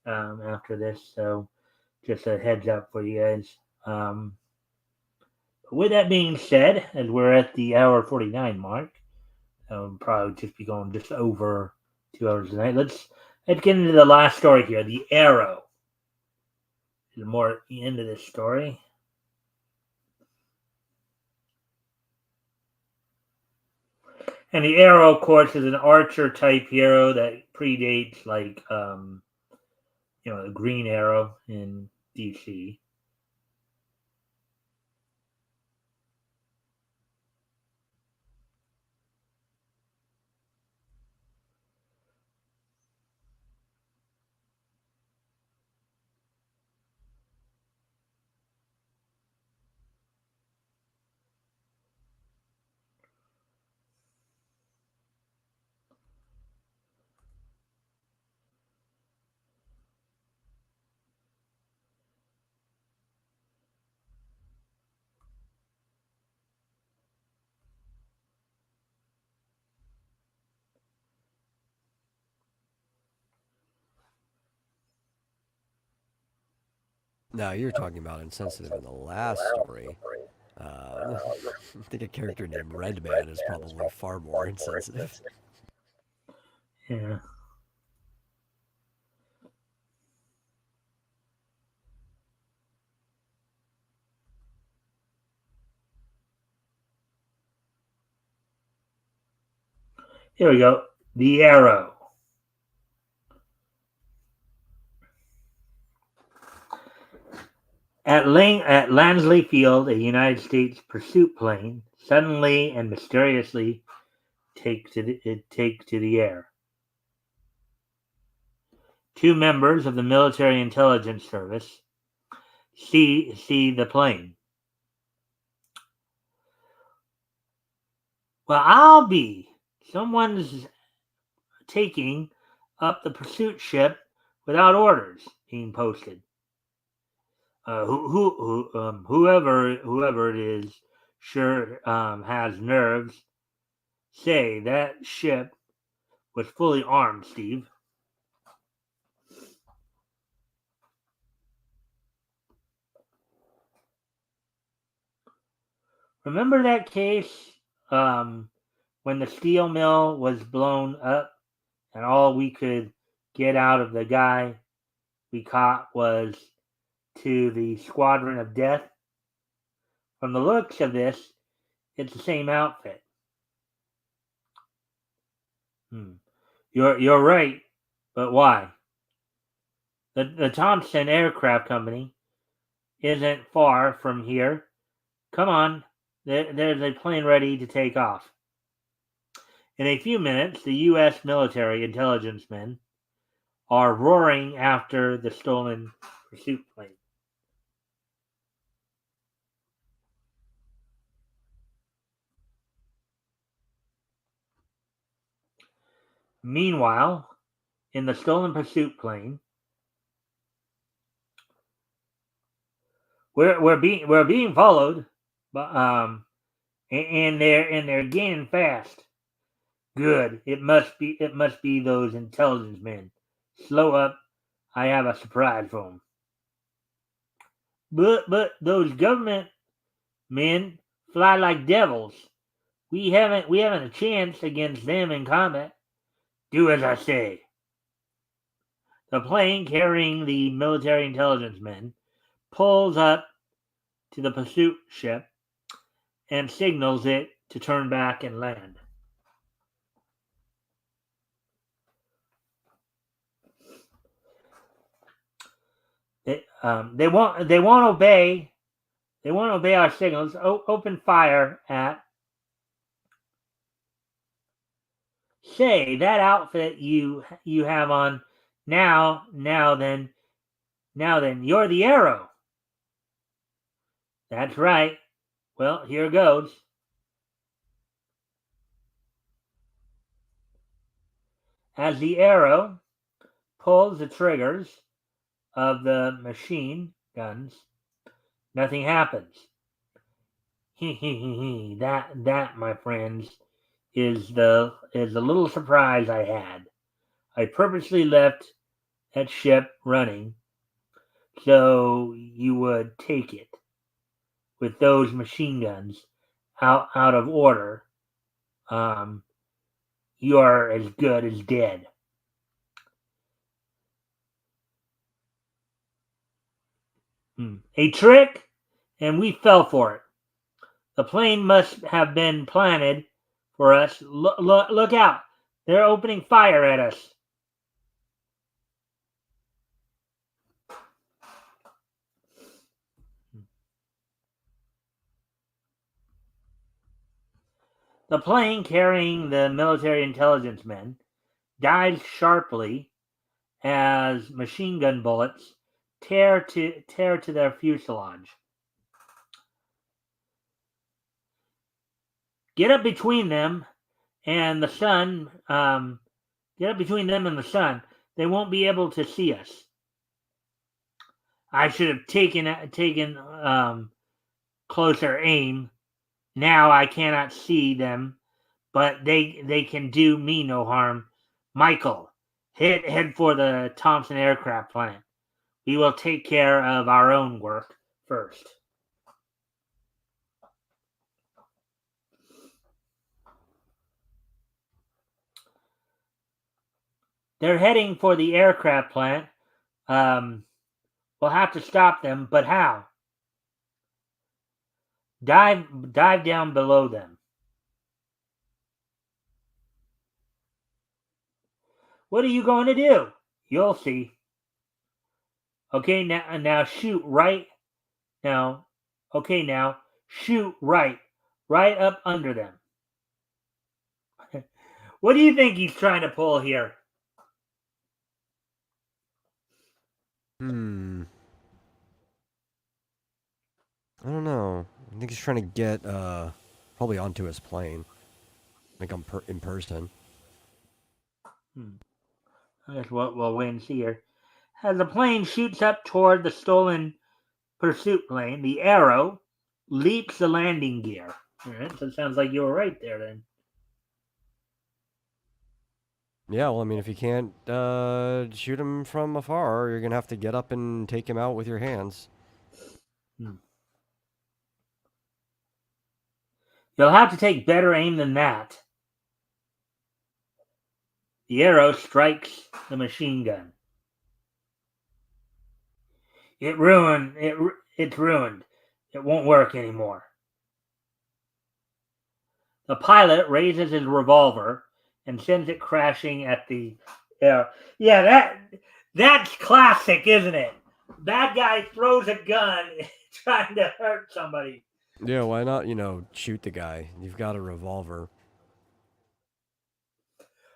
A: After this, so just a heads up for you guys. With that being said, as we're at the hour 49 mark, probably just be going just over 2 hours tonight. Let's get into the last story here. The Arrow is more into this story. And the Arrow, of course, is an archer type hero that predates like the Green Arrow in DC.
B: Now, you're talking about insensitive in the last story. I think a character named Redman is probably far more insensitive.
A: Yeah. Here we go. The Arrow. At Lansley Field, a United States pursuit plane suddenly and mysteriously takes to the air. Two members of the Military Intelligence Service see the plane. Well, I'll be. Someone's taking up the pursuit ship without orders being posted. Whoever it is sure has nerves. Say, that ship was fully armed, Steve. Remember that case when the steel mill was blown up and all we could get out of the guy we caught was to the Squadron of Death? From the looks of this, it's the same outfit. You're right, but why? The Thompson Aircraft Company isn't far from here. Come on, there's a plane ready to take off. In a few minutes, the U.S. military intelligence men are roaring after the stolen pursuit plane. Meanwhile, in the stolen pursuit plane, we're being followed, but and they're gaining fast. Good. It must be those intelligence men. Slow up. I have a surprise for them. But those government men fly like devils. We haven't a chance against them in combat. Do as I say. The plane carrying the military intelligence men pulls up to the pursuit ship and signals it to turn back and land. They won't obey. They won't obey our signals. Open fire at. Say, that outfit you have on now then, you're the Arrow. That's right. Well, here goes. As the Arrow pulls the triggers of the machine guns, nothing happens. That, my friends, is the little surprise I had. I purposely left that ship running so you would take it. With those machine guns out of order, you are as good as dead. A trick, and we fell for it. The plane must have been planted for us. Look out. They're opening fire at us. The plane carrying the military intelligence men dives sharply as machine gun bullets tear to their fuselage. Get up between them and the sun. Get up between them and the sun. They won't be able to see us. I should have taken closer aim. Now I cannot see them, but they can do me no harm. Michael, head for the Thompson aircraft plant. We will take care of our own work first. They're heading for the aircraft plant. We'll have to stop them, but how? Dive down below them. What are you going to do? You'll see. Okay, now shoot right now. Okay, now shoot right up under them. What do you think he's trying to pull here?
B: I don't know. I think he's trying to get probably onto his plane, like in person.
A: I guess we'll wait and see here. As the plane shoots up toward the stolen pursuit plane, the arrow leaps the landing gear. All right, so it sounds like you were right there then.
B: Yeah, well, I mean, if you can't shoot him from afar, you're gonna have to get up and take him out with your hands.
A: You'll have to take better aim than that. The arrow strikes the machine gun. It's ruined. It won't work anymore. The pilot raises his revolver and sends it crashing at the air. Yeah, that's classic, isn't it? Bad guy throws a gun trying to hurt somebody.
B: Yeah, why not, shoot the guy? You've got a revolver.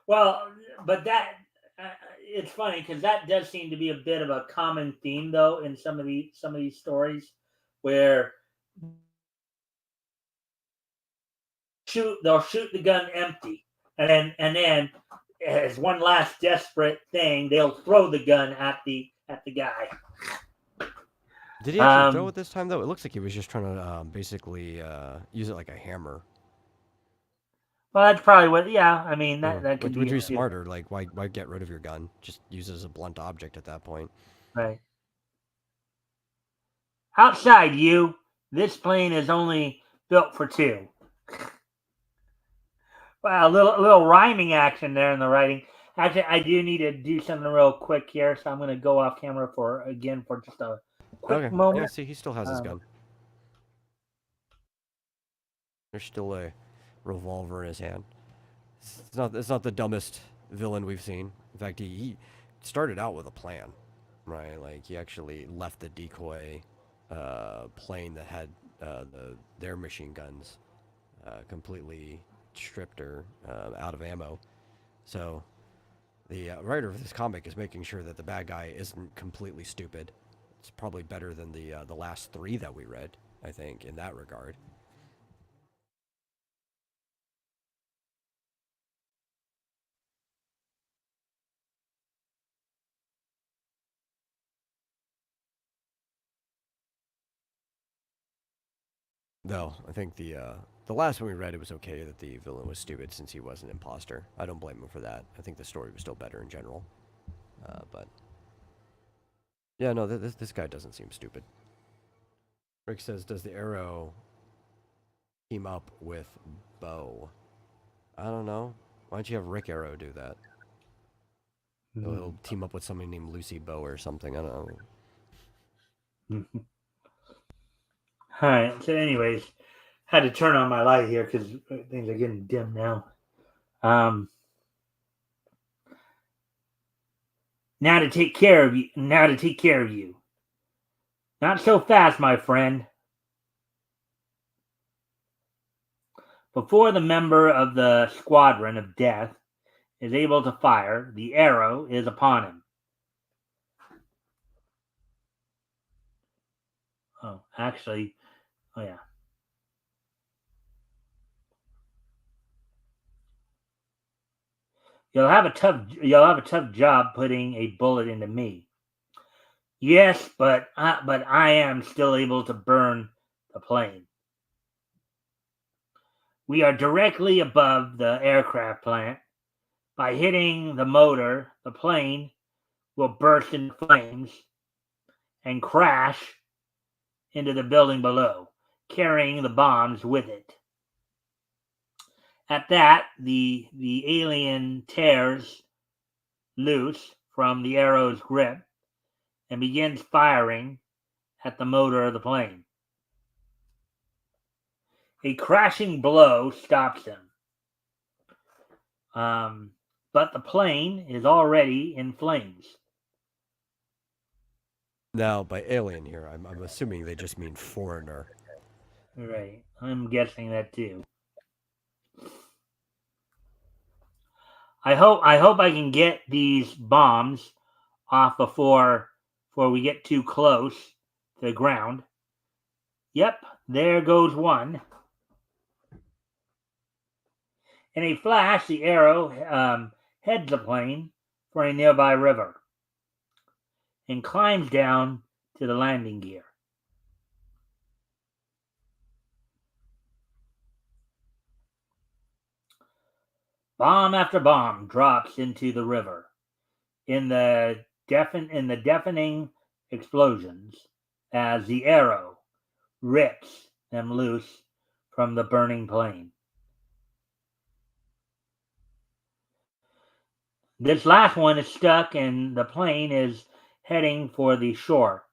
A: Well, but it's funny because that does seem to be a bit of a common theme, though, in some of these stories, where they'll shoot the gun empty, and then as one last desperate thing, they'll throw the gun at the guy.
B: Did he actually throw it this time, though? It looks like he was just trying to basically use it like a hammer.
A: Well, that's probably what. Yeah, I mean that could
B: be smarter. Like, why get rid of your gun? Just use it as a blunt object at that point.
A: Right. Outside, you. This plane is only built for two. Wow, a little rhyming action there in the writing. Actually, I do need to do something real quick here, so I'm going to go off camera for just a quick moment.
B: Yeah, see, he still has his gun. There's still a revolver in his hand. It's not the dumbest villain we've seen. In fact, he started out with a plan, right? Like, he actually left the decoy plane that had their machine guns completely stripped or out of ammo. So the writer of this comic is making sure that the bad guy isn't completely stupid. It's probably better than the last three that we read, I think, in that regard. Though I think the last one we read, it was okay that the villain was stupid since he was an imposter. I don't blame him for that. I think the story was still better in general. But yeah, no, this guy doesn't seem stupid. Rick says, does the arrow team up with Bo? I don't know. Why don't you have Rick Arrow do that? He'll team up with somebody named Lucy Bo or something. I don't know.
A: All right. So, anyways, had to turn on my light here because things are getting dim now. Now to take care of you. Not so fast, my friend. Before the member of the squadron of death is able to fire, the arrow is upon him. Oh, actually, yeah. You'll have a tough job putting a bullet into me. Yes, but I am still able to burn the plane. We are directly above the aircraft plant. By hitting the motor, the plane will burst into flames and crash into the building below, carrying the bombs with it. At that, the alien tears loose from the arrow's grip and begins firing at the motor of the plane. A crashing blow stops him. But the plane is already in flames.
B: Now, by alien here, I'm assuming they just mean foreigner.
A: Right. I'm guessing that too. I hope I can get these bombs off before we get too close to the ground. Yep, there goes one. In a flash, the arrow heads the plane for a nearby river and climbs down to the landing gear. Bomb after bomb drops into the river in the deafening explosions as the arrow rips them loose from the burning plane. This last one is stuck and the plane is heading for the shore.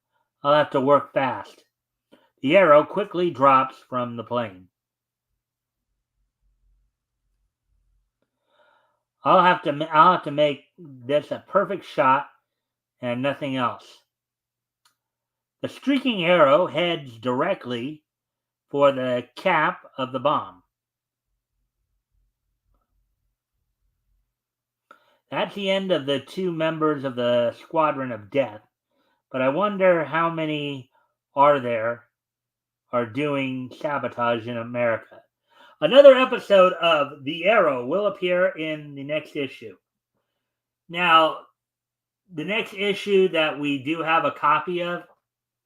A: I'll have to work fast. The arrow quickly drops from the plane. I'll have to make this a perfect shot and nothing else. The streaking arrow heads directly for the cap of the bomb. That's the end of the two members of the Squadron of Death, but I wonder how many are doing sabotage in America. Another episode of The Arrow will appear in the next issue. Now, the next issue that we do have a copy of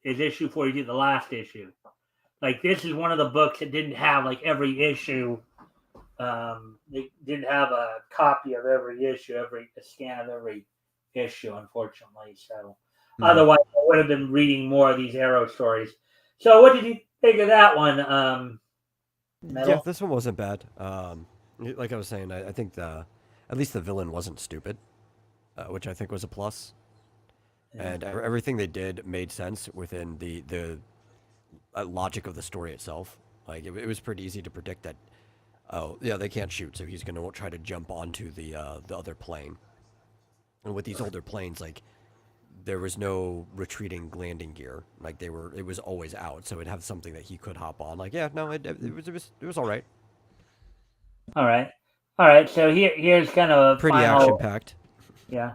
A: is issue 42, the last issue. Like, this is one of the books that didn't have, like, every issue. They didn't have a copy of every issue, a scan of every issue, unfortunately. So, otherwise, I would have been reading more of these Arrow stories. So, what did you think of that one, Metal?
B: Yeah, this one wasn't bad. Like I was saying, I think at least the villain wasn't stupid, which I think was a plus. Yeah. And everything they did made sense within the logic of the story itself. Like, it was pretty easy to predict that, oh, yeah, they can't shoot, so he's going to try to jump onto the other plane. And with these older planes, like, there was no retreating landing gear. Like, it was always out, so it'd have something that he could hop on. Like, yeah, no, it was all right.
A: All right. So here's kind of a
B: pretty
A: final,
B: action-packed.
A: Yeah.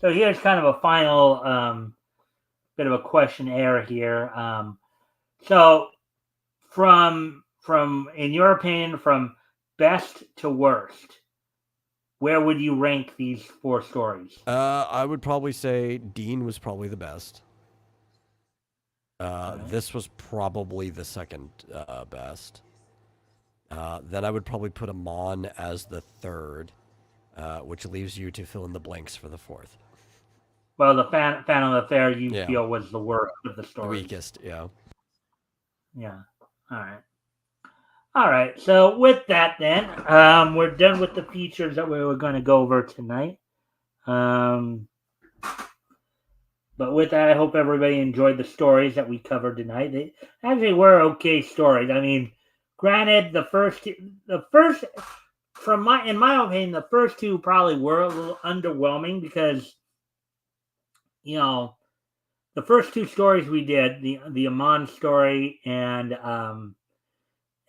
A: So here's kind of a final bit of a questionnaire here. So from in your opinion, from best to worst, where would you rank these 4 stories?
B: I would probably say Dean was probably the best. This was probably the second best. Then I would probably put Amon as the third, which leaves you to fill in the blanks for the fourth.
A: Well, the Phantom Affair you feel was the worst of the stories.
B: The weakest, yeah.
A: Yeah. All right. So with that, then we're done with the features that we were going to go over tonight. But with that, I hope everybody enjoyed the stories that we covered tonight. They actually were okay stories. I mean, granted, in my opinion, the first 2 probably were a little underwhelming because, you know, the first 2 stories we did, the Amon story and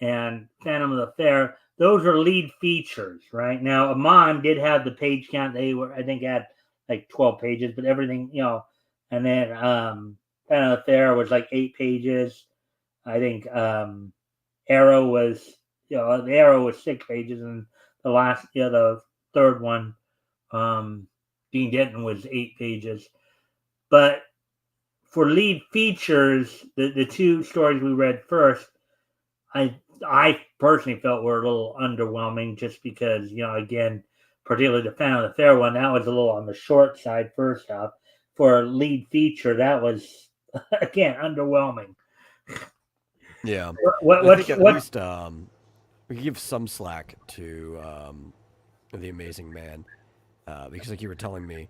A: Phantom of the Affair, those are lead features, right? Now, Amon did have the page count. They were, I think, had like 12 pages, but everything, you know, and then Phantom of the Affair was like 8 pages. I think Arrow was, you know, the Arrow was 6 pages, and the third one, Dean Denton, was 8 pages. But for lead features, the 2 stories we read first, I personally felt were a little underwhelming just because, you know, again, particularly the Phantom of the Affair one, that was a little on the short side first off. For a lead feature, that was Again, underwhelming.
B: Yeah.
A: What,
B: I think at
A: what,
B: least we give some slack to the Amazing Man because, like you were telling me,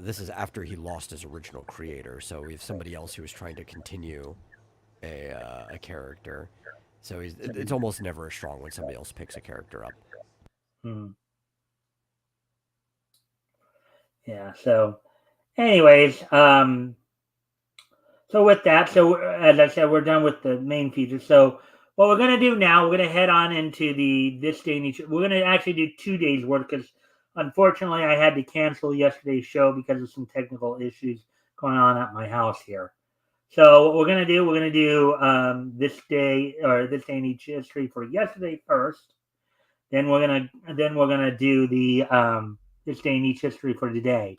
B: this is after he lost his original creator. So we have somebody else who is trying to continue a character. So it's almost never as strong when somebody else picks a character up.
A: Yeah. So, anyways, so with that, so as I said, we're done with the main feature. So what we're going to do now, we're going to head on into this day and each. We're going to actually do 2 days worth because unfortunately I had to cancel yesterday's show because of some technical issues going on at my house here. So what we're going to do this day in each history for yesterday first. Then we're gonna do the this day in each history for today.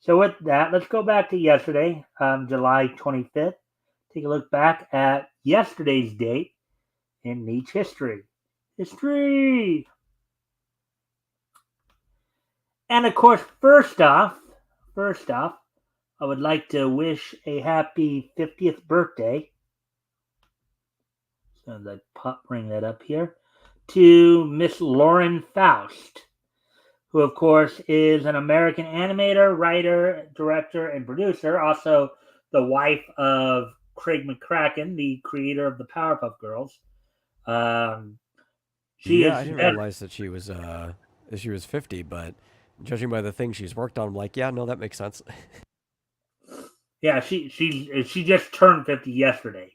A: So with that, let's go back to yesterday, July 25th. Take a look back at yesterday's date in each history. History! And of course, first off, I would like to wish a happy 50th birthday. So let's bring that up here. To Miss Lauren Faust, who, of course, is an American animator, writer, director, and producer. Also, the wife of Craig McCracken, the creator of the Powerpuff Girls.
B: I didn't realize that she was 50, but judging by the things she's worked on, I'm like, yeah, no, that makes sense.
A: Yeah, she just turned 50 yesterday.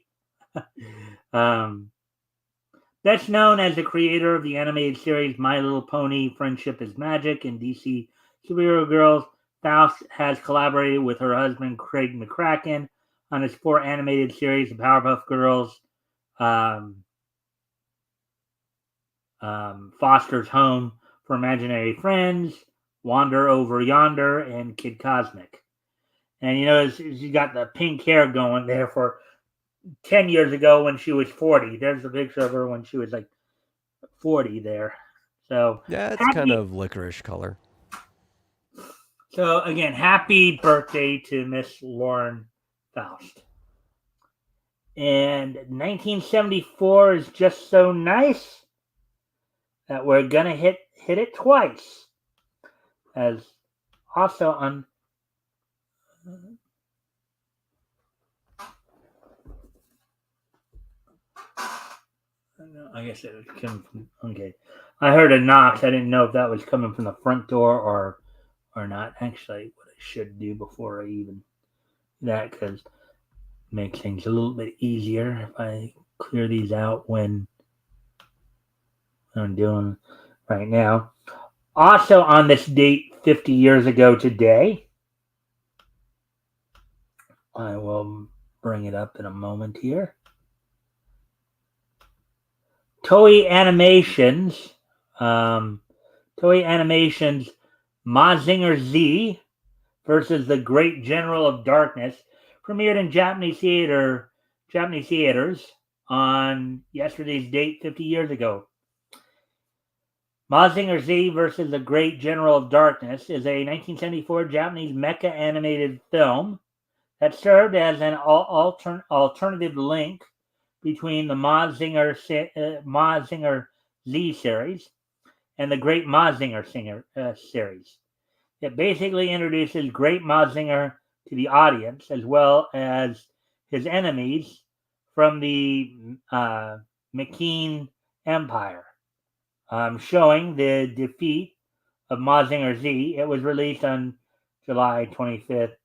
A: Best known as the creator of the animated series My Little Pony: Friendship is Magic and DC Superhero Girls, Faust has collaborated with her husband Craig McCracken on his 4 animated series: The Powerpuff Girls, Foster's Home for Imaginary Friends, Wander Over Yonder, and Kid Cosmic. And you know, she got the pink hair going there for 10 years ago when she was 40. There's a picture of her when she was like 40 there. So
B: yeah, it's kind of licorice color.
A: So again, happy birthday to Miss Lauren Faust. And 1974 is just so nice that we're gonna hit it twice. As also on I guess it was coming from okay. I heard a knock. So I didn't know if that was coming from the front door or not. Actually, what I should do before I even that because it makes things a little bit easier if I clear these out when I'm doing right now. Also on this date 50 years ago today, I will bring it up in a moment here. Toei Animations Mazinger Z versus the Great General of Darkness premiered in Japanese theaters on yesterday's date 50 years ago. Mazinger Z versus the Great General of Darkness is a 1974 Japanese mecha animated film that served as an alternative link between the Mazinger Z series and the Great Mazinger series. It basically introduces Great Mazinger to the audience as well as his enemies from the Maquin Empire, showing the defeat of Mazinger Z. It was released on July 25th.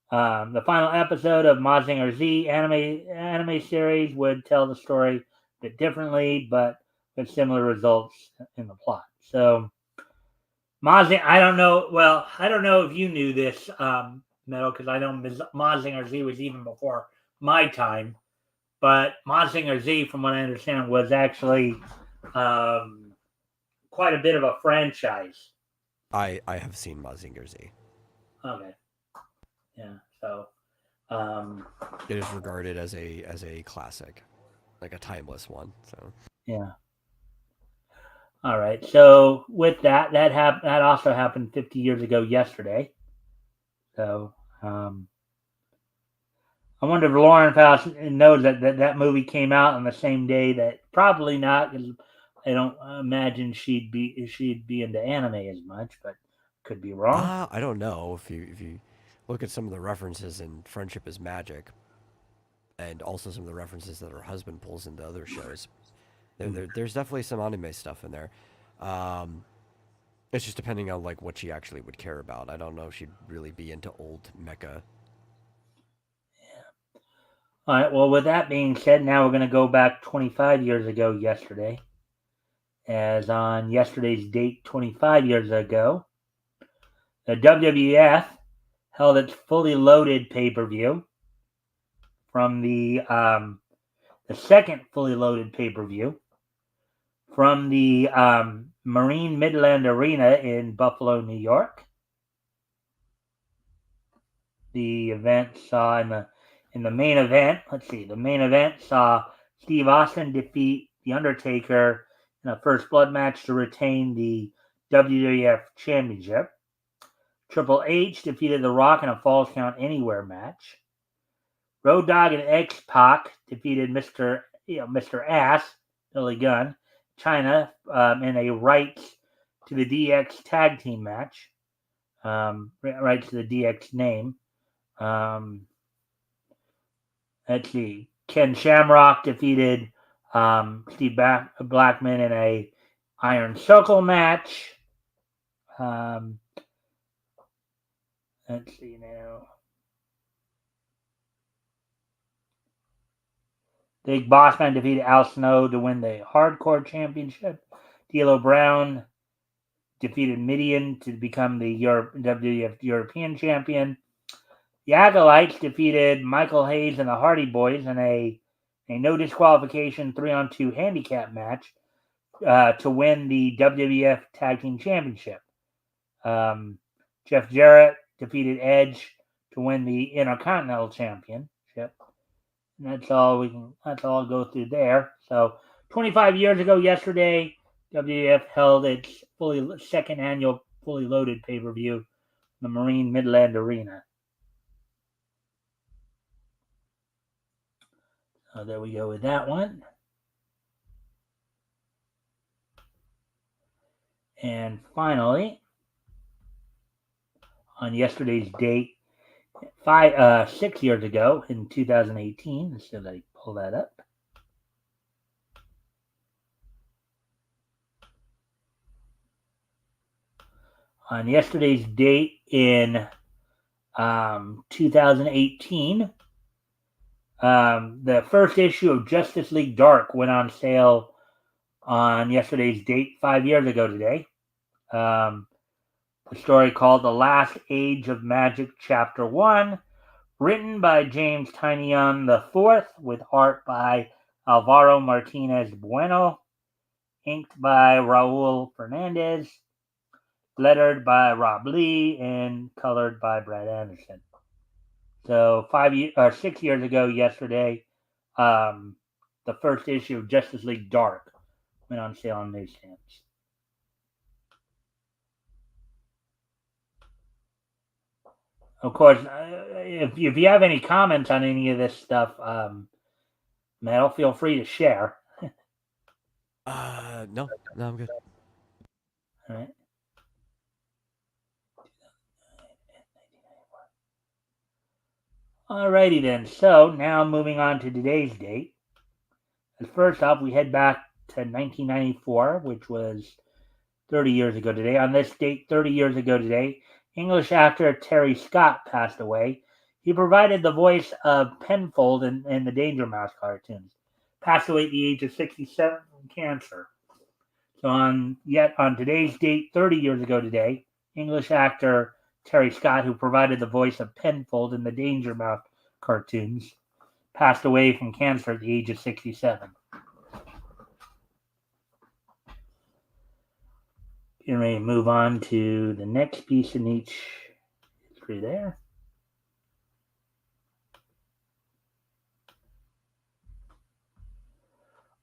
A: The final episode of Mazinger Z anime series would tell the story a bit differently, but with similar results in the plot. So, I don't know. Well, I don't know if you knew this, Metal, because I know Mazinger Z was even before my time. But Mazinger Z, from what I understand, was actually quite a bit of a franchise.
B: I have seen Mazinger Z.
A: Okay. Yeah. So
B: it is regarded as a classic, like a timeless one. So
A: yeah. All right. So with that also happened 50 years ago yesterday. So I wonder if Lauren Faust knows that movie came out on the same day. That probably not, because I don't imagine she'd be into anime as much, but could be wrong.
B: I don't know if you look at some of the references in Friendship is Magic, and also some of the references that her husband pulls into other shows. There's definitely some anime stuff in there. Um, it's just depending on like what she actually would care about. I don't know if she'd really be into old mecha.
A: All right. Well, with that being said, now we're going to go back 25 years ago yesterday. As on yesterday's date, 25 years ago, the WWF held its fully loaded pay-per-view from the second fully loaded pay-per-view from the Marine Midland Arena in Buffalo, New York. The event saw in the main event. The main event saw Steve Austin defeat The Undertaker in a first blood match to retain the WWF Championship. Triple H defeated The Rock in a Falls Count Anywhere match. Road Dogg and X-Pac defeated Mr. Ass, Billy Gunn, China in a rights to the DX tag team match. Rights to the DX name. Let's see. Ken Shamrock defeated Steve Blackman in a Iron Circle match. Let's see now. Big Boss Man defeated Al Snow to win the Hardcore Championship. D'Lo Brown defeated Midian to become the WWF European Champion. The Acolytes defeated Michael Hayes and the Hardy Boys in a no disqualification 3-on-2 handicap match to win the WWF Tag Team Championship. Jeff Jarrett defeated Edge to win the Intercontinental Championship. And that's all I'll go through there. So 25 years ago yesterday, WWF held its second annual fully loaded pay-per-view in the Marine Midland Arena. So there we go with that one. And finally, on yesterday's date, 6 years ago in 2018, so let me pull that up. On yesterday's date in 2018, the first issue of Justice League Dark went on sale on yesterday's date 5 years ago today. A story called The Last Age of Magic Chapter 1, written by James Tynion IV, with art by Alvaro Martinez Bueno, inked by Raul Fernandez, lettered by Rob Lee, and colored by Brad Anderson. So 6 years ago yesterday, the first issue of Justice League Dark went on sale on newsstands. Of course, if you have any comments on any of this stuff, Metal, feel free to share.
B: No, I'm good.
A: All right. Alrighty then. So now moving on to today's date. First off, we head back to 1994, which was 30 years ago today. On this date, 30 years ago today, English actor Terry Scott passed away. He provided the voice of Penfold in the Danger Mouse cartoons. Passed away at the age of 67 from cancer. So on today's date, 30 years ago today, English actor Terry Scott, who provided the voice of Penfold in the Danger Mouse cartoons, passed away from cancer at the age of 67. Getting ready to move on to the next piece in each history there.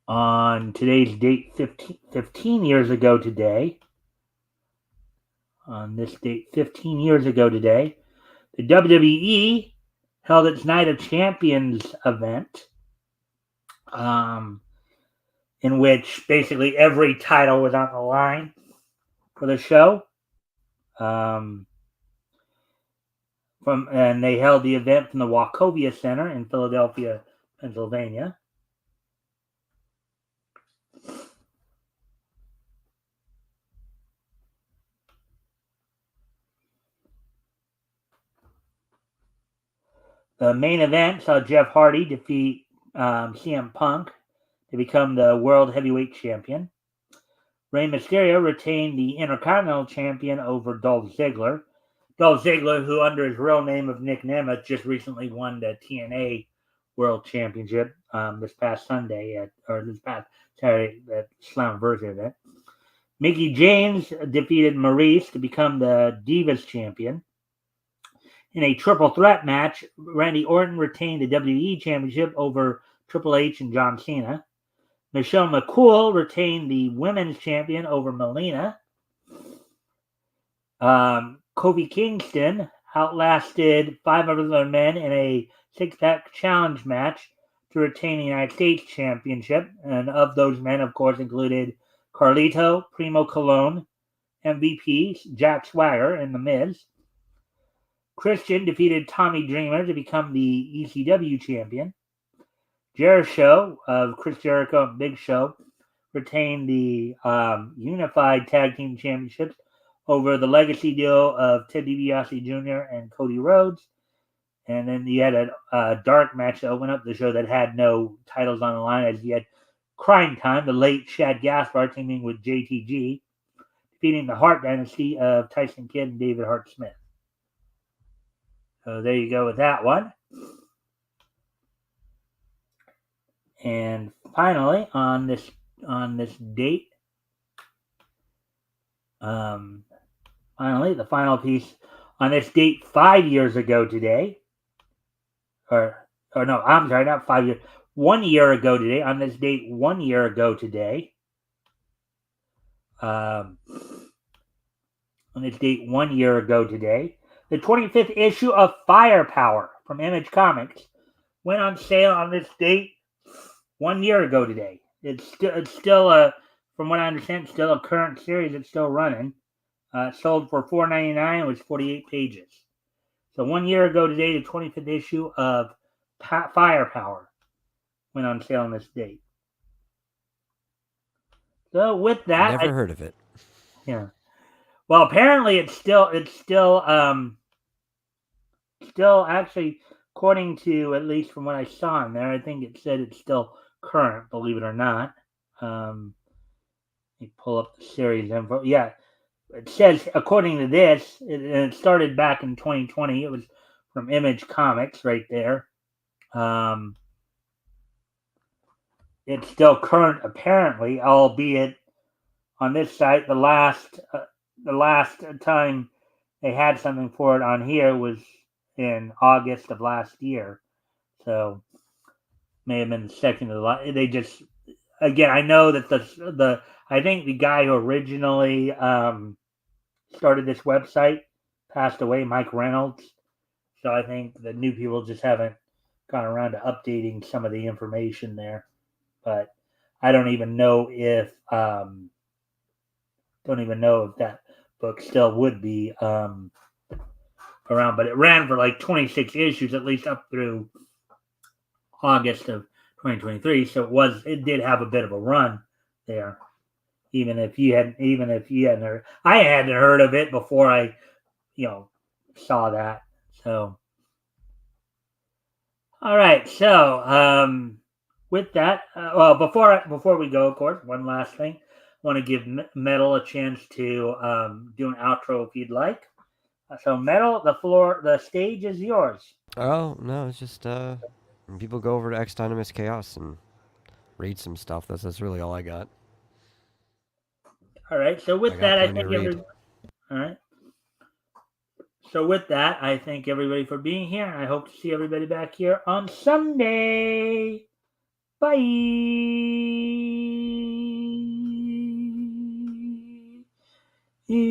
A: On today's date, 15 years ago today, on this date, 15 years ago today, the WWE held its Night of Champions event, in which basically every title was on the line for the show. And they held the event from the Wachovia Center in Philadelphia, Pennsylvania. The main event saw Jeff Hardy defeat CM Punk to become the World Heavyweight Champion. Rey Mysterio retained the Intercontinental Champion over Dolph Ziggler. Dolph Ziggler, who under his real name of Nick Nemeth, just recently won the TNA World Championship this past Saturday at Slammiversary event. Mickie James defeated Maurice to become the Divas Champion. In a triple threat match, Randy Orton retained the WWE Championship over Triple H and John Cena. Michelle McCool retained the Women's Champion over Melina. Kofi Kingston outlasted 5 other men in a six-pack challenge match to retain the United States Championship. And of those men, of course, included Carlito, Primo Colon, MVP, Jack Swagger, and The Miz. Christian defeated Tommy Dreamer to become the ECW champion. Jericho of Chris Jericho and Big Show retained the Unified Tag Team Championships over the legacy deal of Ted DiBiase Jr. and Cody Rhodes. And then you had a dark match that opened up the show that had no titles on the line, as you had Crime Time, the late Shad Gaspard teaming with JTG, defeating the Hart Dynasty of Tyson Kidd and David Hart Smith. So there you go with that one. And finally, on this date, finally, the final piece on this date 5 years ago today, or no, I'm sorry, not 5 years, 1 year ago today, on this date 1 year ago today, on this date 1 year ago today, the 25th issue of Firepower from Image Comics went on sale on this date 1 year ago today. It's still from what I understand, still a current series. It's still running. It sold for $4.99. It was 48 pages. So 1 year ago today, the 25th issue of Firepower went on sale on this date. So with that,
B: never heard of it.
A: Yeah. Well, apparently it's still actually, according to at least from what I saw in there, I think it said it's still current, believe it or not. Let me pull up the series info. Yeah, it says, according to this, it started back in 2020. It was from Image Comics right there. It's still current, apparently, albeit on this site, the last time they had something for it on here was in August of last year. So may have been the second of the last. They just, again, I know that I think the guy who originally started this website passed away, Mike Reynolds. So I think the new people just haven't gone around to updating some of the information there. But I don't even know if that book still would be around. But it ran for like 26 issues, at least up through August of 2023. So it did have a bit of a run there. Even if you hadn't heard, I hadn't heard of it before I, saw that. So, all right. So, with that, well, before we go, of course, one last thing, I want to give Metal a chance to do an outro if you'd like. So, Metal, the stage is yours.
B: Oh no, it's just people go over to X Dynamis Chaos and read some stuff. That's really all I got.
A: All right. So with that, I thank everybody. All right. So with that, I thank everybody for being here. I hope to see everybody back here on Sunday. Bye.